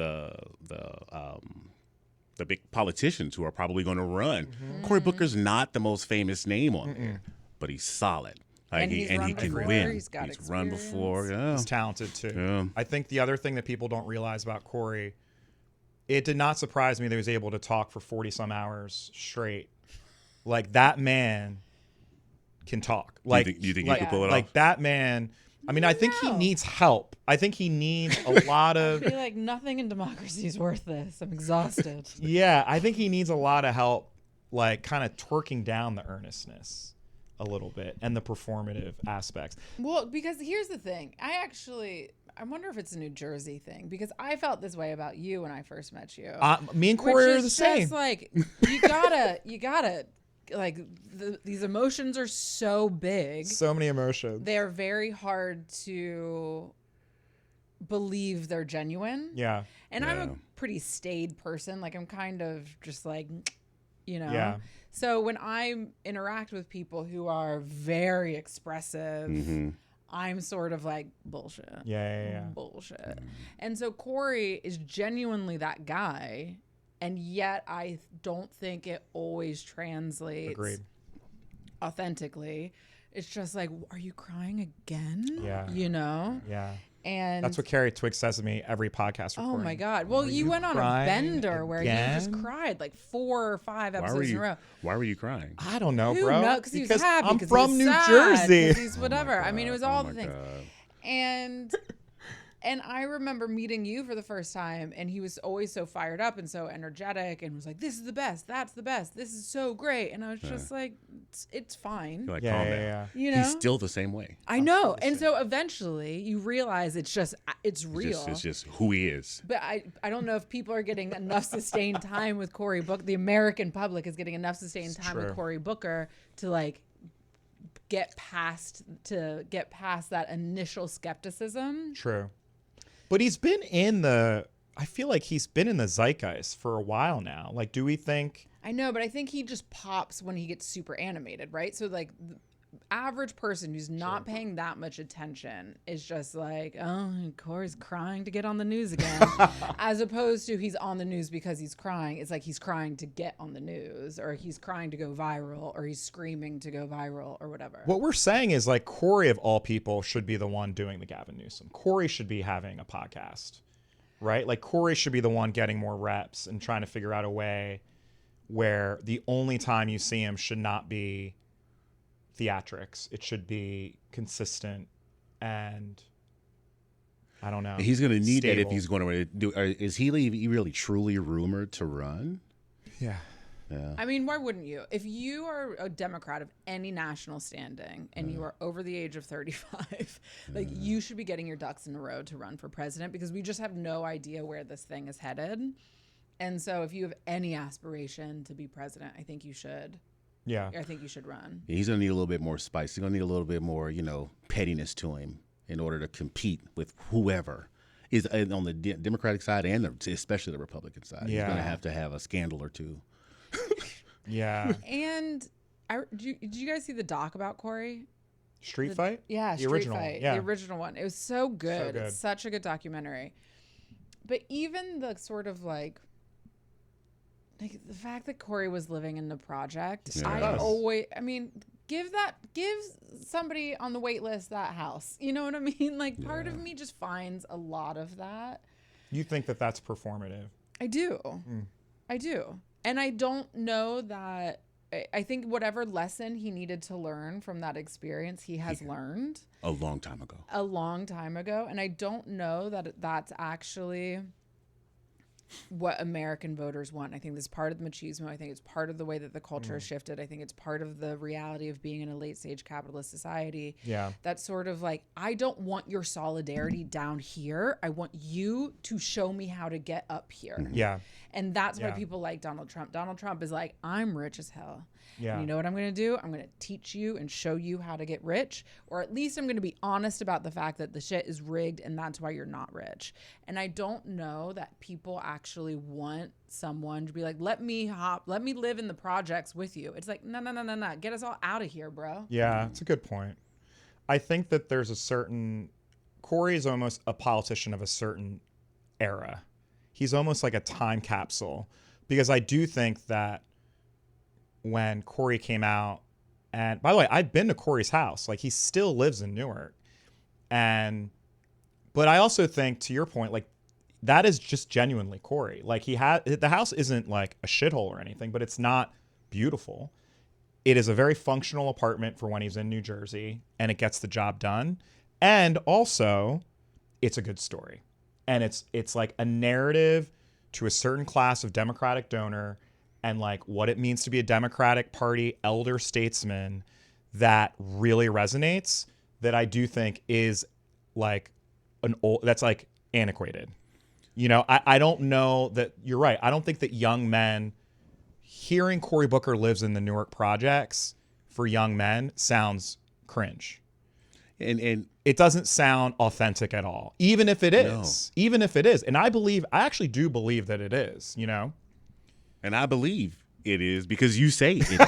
big politicians who are probably going to run, Cory Booker's not the most famous name on there, but he's solid. Like, And he's he run can before, win. he's got run before. Yeah. He's talented too. Yeah. I think the other thing that people don't realize about Cory, it did not surprise me that he was able to talk for 40 some hours straight. Like, that man can talk. Like, do you think like, he could pull it like off? that man. I mean, I think he No. needs help. I think he needs a lot I of. feel like nothing in democracy is worth this. I'm exhausted. Yeah, I think he needs a lot of help, like kind of twerking down the earnestness a little bit and the performative aspects. Well, because here's the thing. I wonder if it's a New Jersey thing, because I felt this way about you when I first met you. Me and Which Cory are is the same. just like, you gotta, like, these emotions are so big. So many emotions. They're very hard to believe they're genuine. Yeah. And I'm Yeah. a pretty staid person. Like, I'm kind of just like, Yeah. So when I interact with people who are very expressive, Mm-hmm. I'm sort of like, bullshit. Yeah. Bullshit. And so Cory is genuinely that guy. And yet I don't think it always translates Agreed. authentically. It's just like, are you crying again? Yeah. Yeah. And That's what Carrie Twigg says to me every podcast recording. oh my God. Well, you went on a crying bender where you just again? cried like 4 or 5 episodes in a row. Why were you crying? I don't know, Who bro. knows? Because he was Because happy. I'm 'cause from he was New sad, Jersey. 'cause he's whatever. Oh my I mean, it was God. all Oh the my things. God. And I remember meeting you for the first time, and he was always so fired up and so energetic, and was like, "This is the best. That's the best. This is so great." And I was just like, "It's fine." You're like, Yeah, calm yeah, down. yeah. You know, He's still the same way. I know. And so eventually, you realize it's real. It's just who he is. But I don't know if people are getting enough sustained time with Cory Booker. The American public is getting enough sustained time with true. Cory Booker to like get past that initial skepticism. True. But I feel like he's been in the zeitgeist for a while now. Like, do we think? I know, but I think he just pops when he gets super animated, right? So like average person who's not paying that much attention is just like, oh, Cory's crying to get on the news again, as opposed to he's on the news because he's crying. It's like he's crying to get on the news, or he's crying to go viral, or he's screaming to go viral, or whatever. What we're saying is like Cory of all people should be the one doing the Gavin Newsom. Cory should be having a podcast, right? Like Cory should be the one getting more reps and trying to figure out a way where the only time you see him should not be theatrics. It should be consistent, and I don't know. He's going to need stable. that if he's going to do. Is he really truly rumored to run? Yeah. Yeah. I mean, why wouldn't you? If you are a Democrat of any national standing and you are over the age of 35, like you should be getting your ducks in a row to run for president, because we just have no idea where this thing is headed. And so if you have any aspiration to be president, I think you should. Yeah. I think you should run. He's going to need a little bit more spice. He's going to need a little bit more, pettiness to him in order to compete with whoever is on the Democratic side and especially the Republican side. Yeah. He's going to have a scandal or two. Yeah. And did you guys see the doc about Cory? Street Fight? Yeah, The Street original Fight. one, yeah. The original one. It was so good. So good. It's such a good documentary. But even the sort of like the fact that Cory was living in the project, Yeah. give somebody on the wait list that house. You know what I mean? Like part of me just finds a lot of that. You think that that's performative? I do. I do. And I don't know that. I think whatever lesson he needed to learn from that experience, he has learned A long time ago. And I don't know that that's actually what American voters want. I think this is part of the machismo. I think it's part of the way that the culture has shifted. I think it's part of the reality of being in a late stage capitalist society. Yeah. That's sort of like, I don't want your solidarity down here. I want you to show me how to get up here. Yeah. And that's why Yeah. people like Donald Trump. Donald Trump is like, I'm rich as hell. Yeah. And you know what I'm going to do? I'm going to teach you and show you how to get rich. Or at least I'm going to be honest about the fact that the shit is rigged and that's why you're not rich. And I don't know that people actually want someone to be like, let me live in the projects with you. It's like, no. Get us all out of here, bro. Yeah, it's a good point. I think that there's a certain... Cory is almost a politician of a certain era. He's almost like a time capsule, because I do think that when Cory came out, and by the way, I've been to Cory's house. Like, he still lives in Newark. But I also think, to your point, like, that is just genuinely Cory. Like, the house isn't like a shithole or anything, but it's not beautiful. It is a very functional apartment for when he's in New Jersey, and it gets the job done. And also, it's a good story. And it's like a narrative to a certain class of Democratic donor, and like what it means to be a Democratic Party elder statesman that really resonates, that I do think is like that's like antiquated. I don't know that you're right. I don't think that young men hearing Cory Booker lives in the Newark projects for young men sounds cringe. And it doesn't sound authentic at all, even if it is. No. Even if it is. And I actually do believe that it is, And I believe it is because you say it is.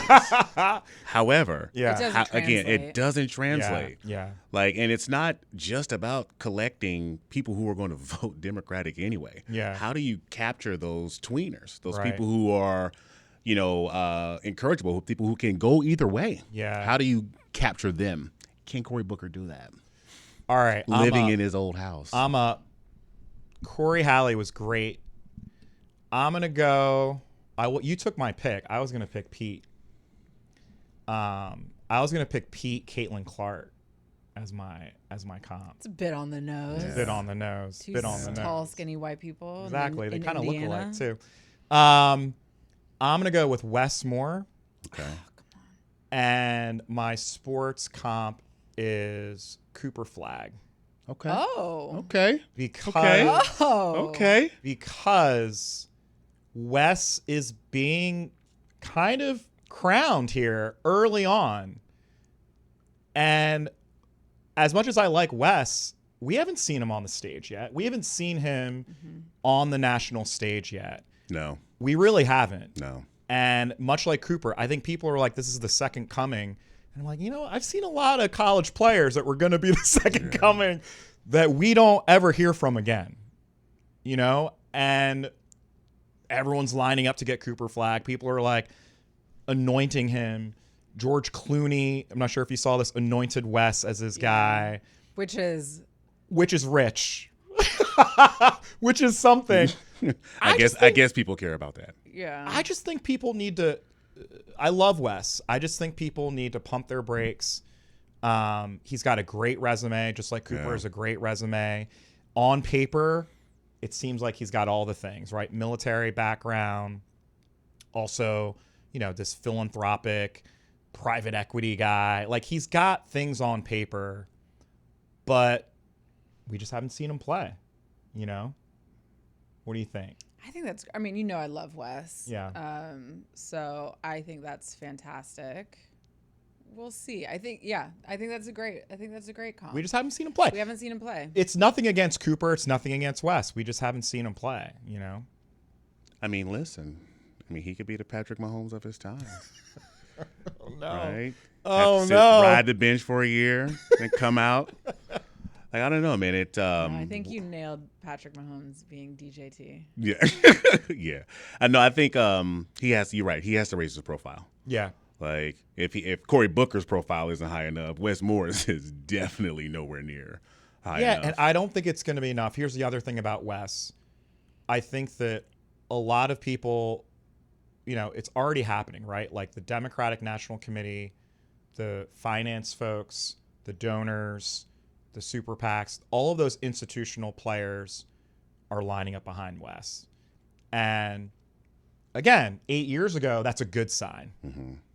However, Yeah. it doesn't translate. Yeah. Like, and it's not just about collecting people who are going to vote Democratic anyway. Yeah. How do you capture those tweeners, those Right. people who are, incorrigible, people who can go either way? Yeah. How do you capture them? Can Cory Booker do that? All right. Living in his old house. Cory Halley was great. I'm going to go. You took my pick. I was going to pick Pete. I was going to pick Pete Caitlin Clark as my comp. It's a bit on the nose. Bit on the nose. Two Bit on the tall, nose. skinny white people. Exactly. They kind of look Indiana. alike too. I'm going to go with Wes Moore. Okay. And my sports comp is Cooper Flagg. Okay. Oh. Okay. Because Okay. Wes is being kind of crowned here early on. And as much as I like Wes, we haven't seen him on the stage yet. We haven't seen him on the national stage yet. No. We really haven't. No. And much like Cooper, I think people are like, this is the second coming. And I'm like, I've seen a lot of college players that were going to be the second coming that we don't ever hear from again, and everyone's lining up to get Cooper Flagg. People are like anointing him. George Clooney, I'm not sure if you saw this, anointed Wes as his guy. Which is rich. Which is something. I guess people care about that. Yeah. I just think people need to. I love Wes. I just think people need to pump their brakes. He's got a great resume, just like Cooper has a great resume. On paper, it seems like he's got all the things, right? Military background, also, this philanthropic, private equity guy. Like, he's got things on paper, but we just haven't seen him play, What do you think? I think that's, I love Wes. Yeah. So I think that's fantastic. We'll see. I think that's a great comp. We just haven't seen him play. We haven't seen him play. It's nothing against Cooper. It's nothing against Wes. We just haven't seen him play, Listen. He could be the Patrick Mahomes of his time. Oh, no. Right? Oh, no. Ride the bench for a year and come out. Like, I don't know, man. I think you nailed Patrick Mahomes being DJT. Yeah. Yeah. I know. I think you're right. He has to raise his profile. Yeah. Like, if Cory Booker's profile isn't high enough, Wes Moore's is definitely nowhere near high enough. Yeah, and I don't think it's going to be enough. Here's the other thing about Wes. I think that a lot of people, it's already happening, right? Like the Democratic National Committee, the finance folks, the donors, the super PACs, all of those institutional players are lining up behind Wes. And again, 8 years ago, that's a good sign,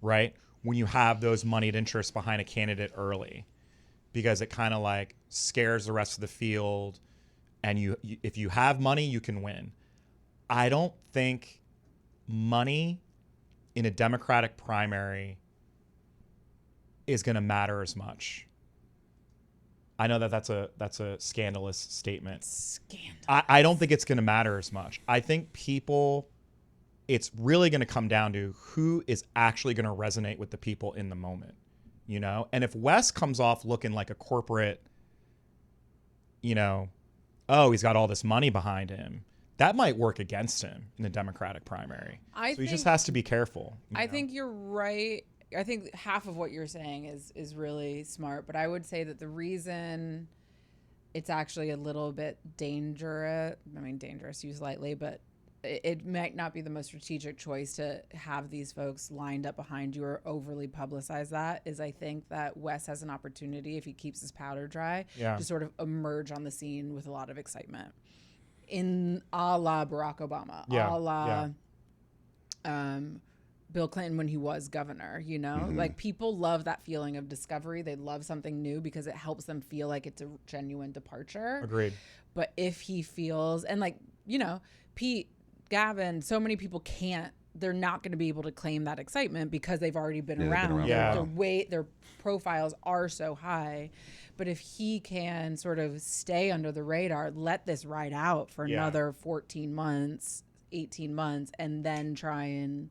right? When you have those moneyed interests behind a candidate early, because it kind of like scares the rest of the field. And you if you have money, you can win. I don't think money in a Democratic primary is going to matter as much. I know that's a scandalous statement. I don't think it's going to matter as much. I think it's really going to come down to who is actually going to resonate with the people in the moment, And if Wes comes off looking like a corporate, he's got all this money behind him, that might work against him in the Democratic primary. So he just has to be careful. I think you're right. I think half of what you're saying is really smart, but I would say that the reason it's actually a little bit dangerous, used lightly, but it might not be the most strategic choice to have these folks lined up behind you or overly publicize that, is I think that Wes has an opportunity, if he keeps his powder dry, to sort of emerge on the scene with a lot of excitement. A la Barack Obama, a la Bill Clinton when he was governor, like people love that feeling of discovery. They love something new because it helps them feel like it's a genuine departure. Agreed. But if he feels, and Pete, Gavin, so many people they're not going to be able to claim that excitement because they've already been around. Yeah. Their profiles are so high. But if he can sort of stay under the radar, let this ride out for another 14 months, 18 months, and then try and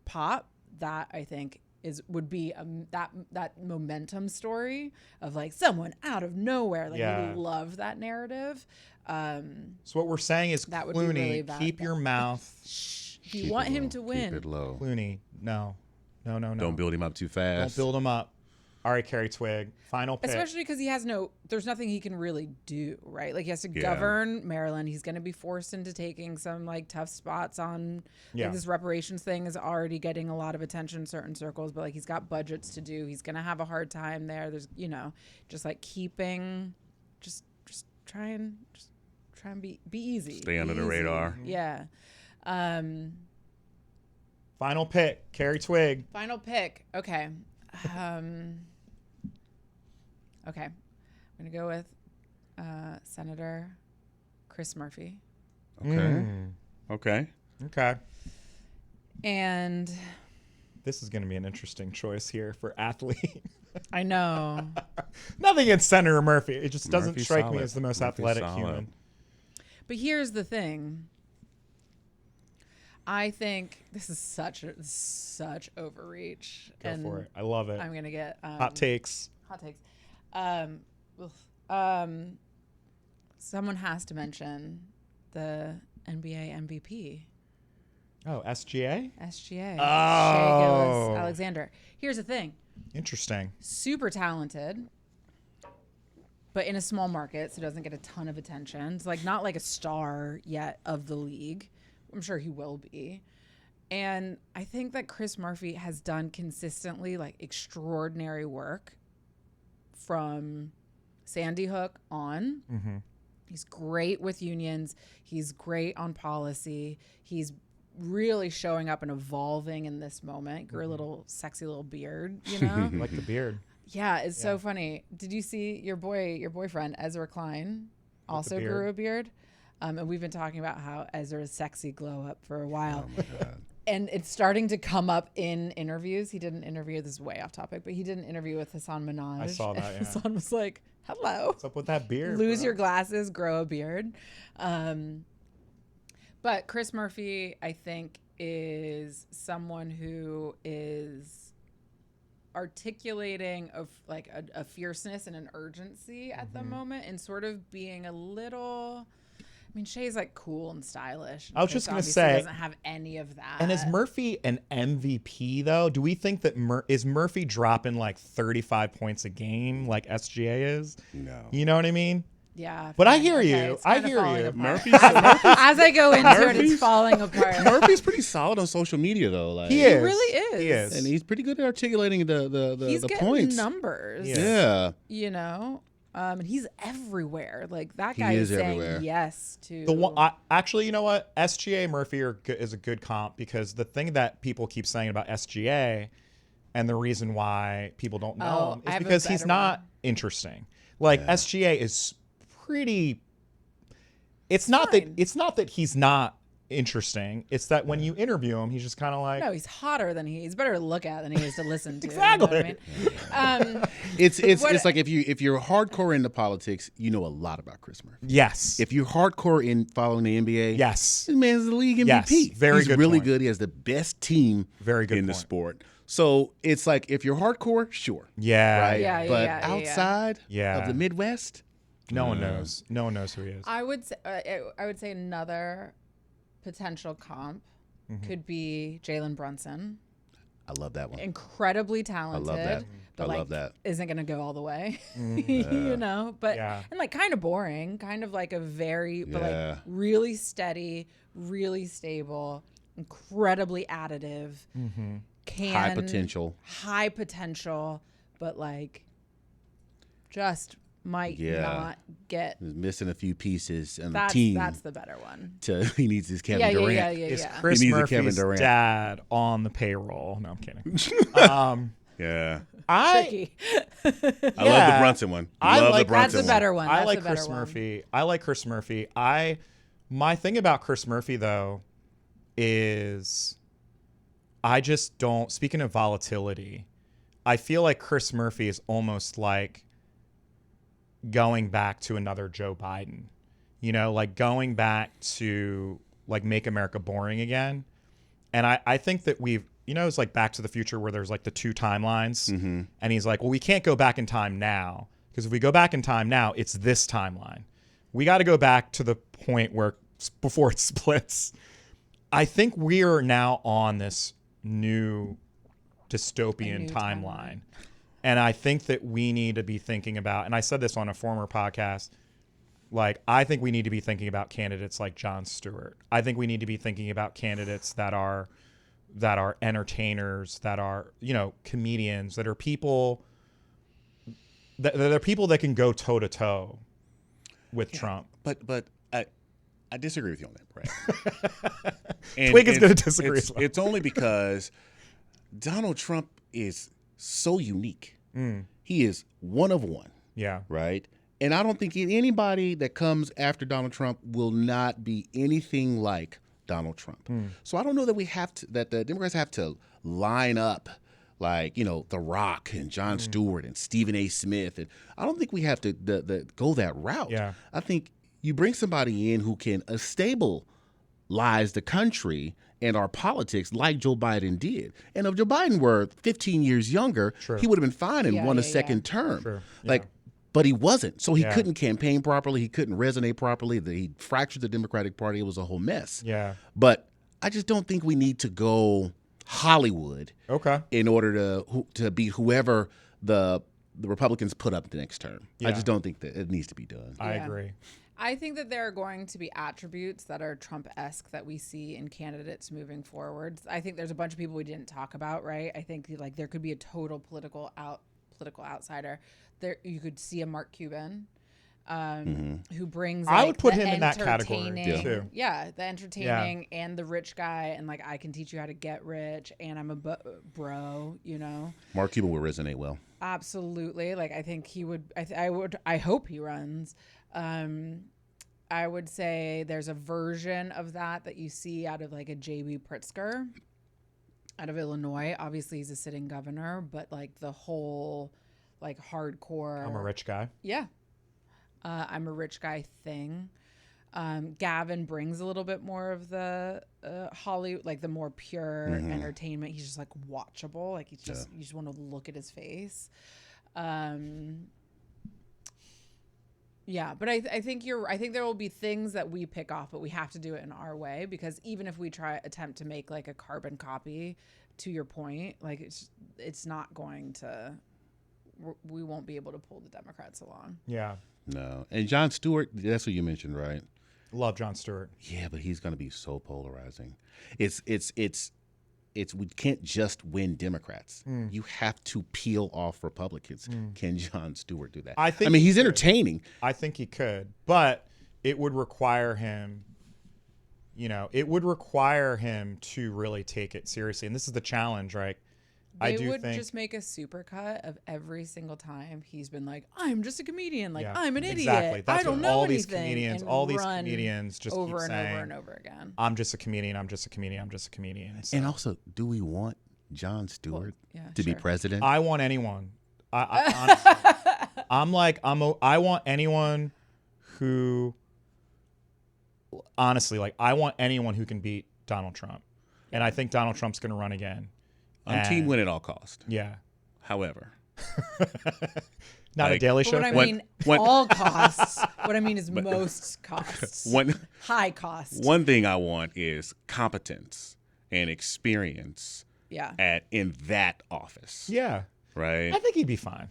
pop, that I think would be that momentum story of someone out of nowhere. We love that narrave. So what we're saying is, that Clooney, would be really keep your mouth. If you want him to win, keep it low. Clooney, no. Don't build him up too fast. Don't build him up. All right, Carrie Twigg, final pick. Especially because there's nothing he can really do, right? He has to govern Maryland. He's going to be forced into taking some tough spots on this reparations thing is already getting a lot of attention in certain circles, but he's got budgets to do. He's going to have a hard time there. There's, just keeping, just try and be easy. Stay under the radar. Yeah. Final pick, Carrie Twigg. Final pick. Okay. Okay. I'm going to go with Senator Chris Murphy. Okay. Okay. And this is going to be an interesting choice here for athlete. I know. Nothing against Senator Murphy. It just doesn't Murphy's strike me solid. as the most Murphy's athletic solid. human. But here's the thing. I think this is such overreach. Go and for it. I love it. I'm gonna get Hot takes. Hot takes. Someone has to mention the NBA MVP. Oh, SGA? SGA. Oh. Shai Gilgeous-Alexander. Here's the thing. Interesting. Super talented, but in a small market, so doesn't get a ton of attention. It's like not like a star yet of the league. I'm sure he will be. And I think that Chris Murphy has done consistently like extraordinary work from Sandy Hook on. Mm-hmm. He's great with unions. He's great on policy. He's really showing up and evolving in this moment. Grew a little sexy little beard, you know? Like the beard. Yeah, it's so funny. Did you see your boyfriend, Ezra Klein, also grew a beard? And we've been talking about how Ezra's sexy glow up for a while. Oh my God. And it's starting to come up in interviews. He did an interview, this is way off topic, but he did an interview with Hassan Minhaj. I saw that, yeah. Hassan was like, hello. What's up with that beard? Lose bro? your glasses, grow a beard. But Chris Murphy, I think, is someone who is articulating of like a fierceness and an urgency at the moment, and sort of being a little. I mean, Shay's like cool and stylish. I was just gonna say, doesn't have any of that. And is Murphy an MVP though? Do we think that is Murphy dropping like 35 points a game like SGA is? No. You know what I mean? Yeah. But I fine. hear Okay, you. it's I kinda hear falling you. apart. Murphy's As I go into it, it's falling apart. Murphy's pretty solid on social media though. Like He is. really is. He is. and he's pretty good at articulating He's the getting points. numbers. Yeah. You know, and he's everywhere. Like that He guy is is everywhere. saying yes to The one, actually, you know what? SGA Murphy is a good comp, because the thing that people keep saying about SGA and the reason why people don't know him I is have a because he's better not one. interesting. Like SGA is pretty. It's not fine. that he's not interesting. It's that when you interview him, he's just kind of like. No, he's hotter than he's better to look at than he is to listen to. Exactly. You know what I mean? It's like if you're hardcore into politics, you know a lot about Chris Murphy. Yes. If you're hardcore in following the NBA, Yes. this man's the league MVP. Yes, very He's good really point. good. He has the best team Very good in the point. sport. So it's like if you're hardcore, sure. Yeah. Right? Yeah, yeah, but yeah, yeah, yeah. outside Yeah. of the Midwest, No one knows. No one knows who he is. I would say another potential comp could be Jalen Brunson. I love that one. Incredibly talented. that. But I like, love that. Isn't going to go all the way, you know? But Yeah. and like kind of boring, kind of like a very, but Yeah. like really steady, really stable, incredibly additive, High potential. but like just might Yeah. not get. He's missing a few pieces on the That's team. the better one. He needs his Kevin Durant. Yeah. Is Chris He needs a Kevin Murphy's Durant. dad on the payroll? No, I'm kidding. Yeah. Tricky. I love the Yeah. Brunson one. I Love like- the Brunson That's a better one. I That's like a better Chris one. Murphy. I like Chris Murphy. My thing about Chris Murphy though is I just don't. Speaking of volatility, I feel like Chris Murphy is almost like going back to another Joe Biden. You know, like going back to like make America boring again. And I think that it's like Back to the Future where there's like the two timelines. Mm-hmm. And he's like, well, we can't go back in time now, because if we go back in time now, it's this timeline. We got to go back to the point where before it splits. I think we are now on this new dystopian timeline. And I think that we need to be thinking about, and I said this on a former podcast, like, I think we need to be thinking about candidates like Jon Stewart. I think we need to be thinking about candidates that are entertainers, that are, comedians, that are people that can go toe to toe with Trump. But I disagree with you on that, Brad. Twig is going to disagree as well. It's only because Donald Trump is so unique. He is one of one, Yeah. right? And I don't think anybody that comes after Donald Trump will not be anything like Donald Trump. So I don't know that that the Democrats have to line up like, The Rock and Jon Stewart and Stephen A. Smith. And I don't think we have to go that route. Yeah. I think you bring somebody in who can a stable lies the country and our politics like Joe Biden did. And if Joe Biden were 15 years younger, he would have been fine and won a second term. Sure. Like, but he wasn't. So he couldn't campaign properly. He couldn't resonate properly. He fractured the Democratic Party. It was a whole mess. Yeah. But I just don't think we need to go Hollywood in order to beat whoever the Republicans put up the next term. I just don't think that it needs to be done. I agree. I think that there are going to be attributes that are Trump-esque that we see in candidates moving forward. I think there's a bunch of people we didn't talk about, right? I think like there could be a total political outsider. There you could see a Mark Cuban who brings. I would put him in that category too. Yeah, the entertaining and the rich guy, and like I can teach you how to get rich, and I'm a bro. You know, Mark Cuban would resonate well. Absolutely. Like I think he would. I hope he runs. I would say there's a version of that you see out of like a J.B. Pritzker out of Illinois. Obviously, he's a sitting governor, but like the whole like hardcore. I'm a rich guy. Yeah. I'm a rich guy thing. Gavin brings a little bit more of the Hollywood, like the more pure entertainment. He's just like watchable. Like he's just you just want to look at his face. Yeah, but I think I think there will be things that we pick off, but we have to do it in our way, because even if we attempt to make like a carbon copy, to your point, like it's not going to. We won't be able to pull the Democrats along. Yeah. No. And Jon Stewart, that's what you mentioned, right? Love Jon Stewart. Yeah, but he's going to be so polarizing. It's we can't just win Democrats. You have to peel off Republicans. Can Jon Stewart do that? I mean, he's entertaining. I think he could, but it would require him, to really take it seriously. And this is the challenge, right? They would just make a supercut of every single time he's been like, I'm just a comedian. Like, I'm an idiot. Exactly. That's I don't what know all anything. these comedians just over keep and saying, over and over again. I'm just a comedian. I'm just a comedian. I'm just a comedian. So, and also, do we want Jon Stewart to be president? I want anyone. I honestly, I want anyone who, honestly, like I want anyone who can beat Donald Trump. And I think Donald Trump's going to run again. I'm team win at all cost. Yeah. However. Not a Daily Show. What I mean, all costs. What I mean is most costs. High cost. One thing I want is competence and experience in that office. Yeah. Right? I think he'd be fine.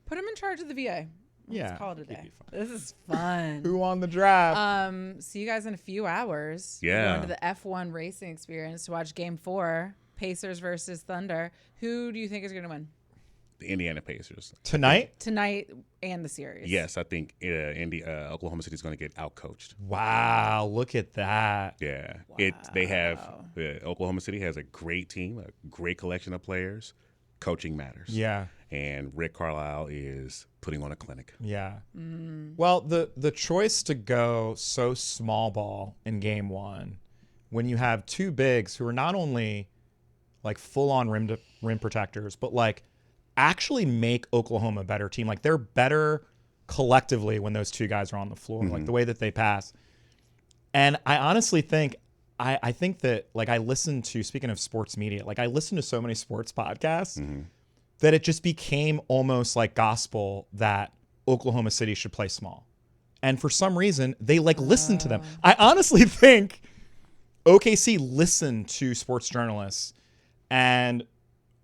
Put him in charge of the VA. Let's call it a day. This is fun. Who won the draft? See you guys in a few hours. Yeah. We're going to the F1 racing experience to watch Game 4. Pacers versus Thunder. Who do you think is going to win? The Indiana Pacers. Tonight and the series. Yes, I think Oklahoma City is going to get outcoached. Wow, look at that. Yeah. Wow. Oklahoma City has a great team, a great collection of players. Coaching matters. Yeah. And Rick Carlisle is putting on a clinic. Yeah. Well, the choice to go so small ball in game 1 when you have two bigs who are not only like full-on rim protectors, but like actually make Oklahoma a better team. Like they're better collectively when those two guys are on the floor, like the way that they pass. And I honestly think, I think that like I listen to, speaking of sports media, like I listen to so many sports podcasts that it just became almost like gospel that Oklahoma City should play small. And for some reason, they like listen to them. I honestly think OKC listened to sports journalists. And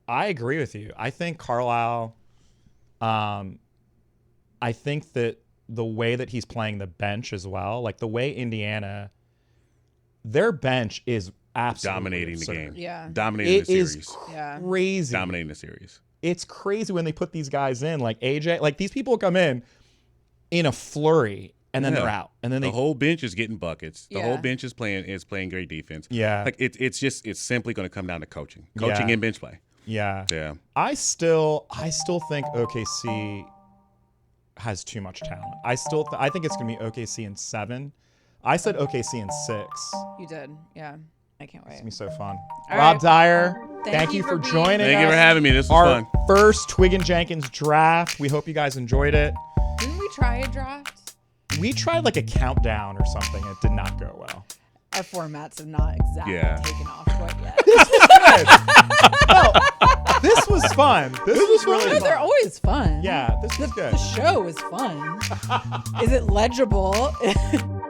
I agree with you. I think Carlisle, I think that the way that he's playing the bench as well, like the way Indiana, their bench is absolutely dominating absurd. the game. Yeah. Dominating the series. It is crazy. Dominating the series. It's crazy when they put these guys in, like AJ, like these people come in a flurry and then they're out. And then the whole bench is getting buckets. The whole bench is playing great defense. Yeah. Like it's simply going to come down to coaching and bench play. Yeah. Yeah. I still think OKC has too much talent. I think it's going to be OKC in 7. I said OKC in 6. You did. Yeah. I can't wait. It's going to be so fun. All Rob right. Dyer, thank you for joining us. Thank you for having me. This was Our fun. first Twig and Jenkins draft. We hope you guys enjoyed it. Didn't we try a draft? We tried like a countdown or something. It did not go well. our formats have not exactly taken off quite yet. No, this was fun. This was really fun. They're always fun. Yeah, this was good. The show is fun. Is it legible?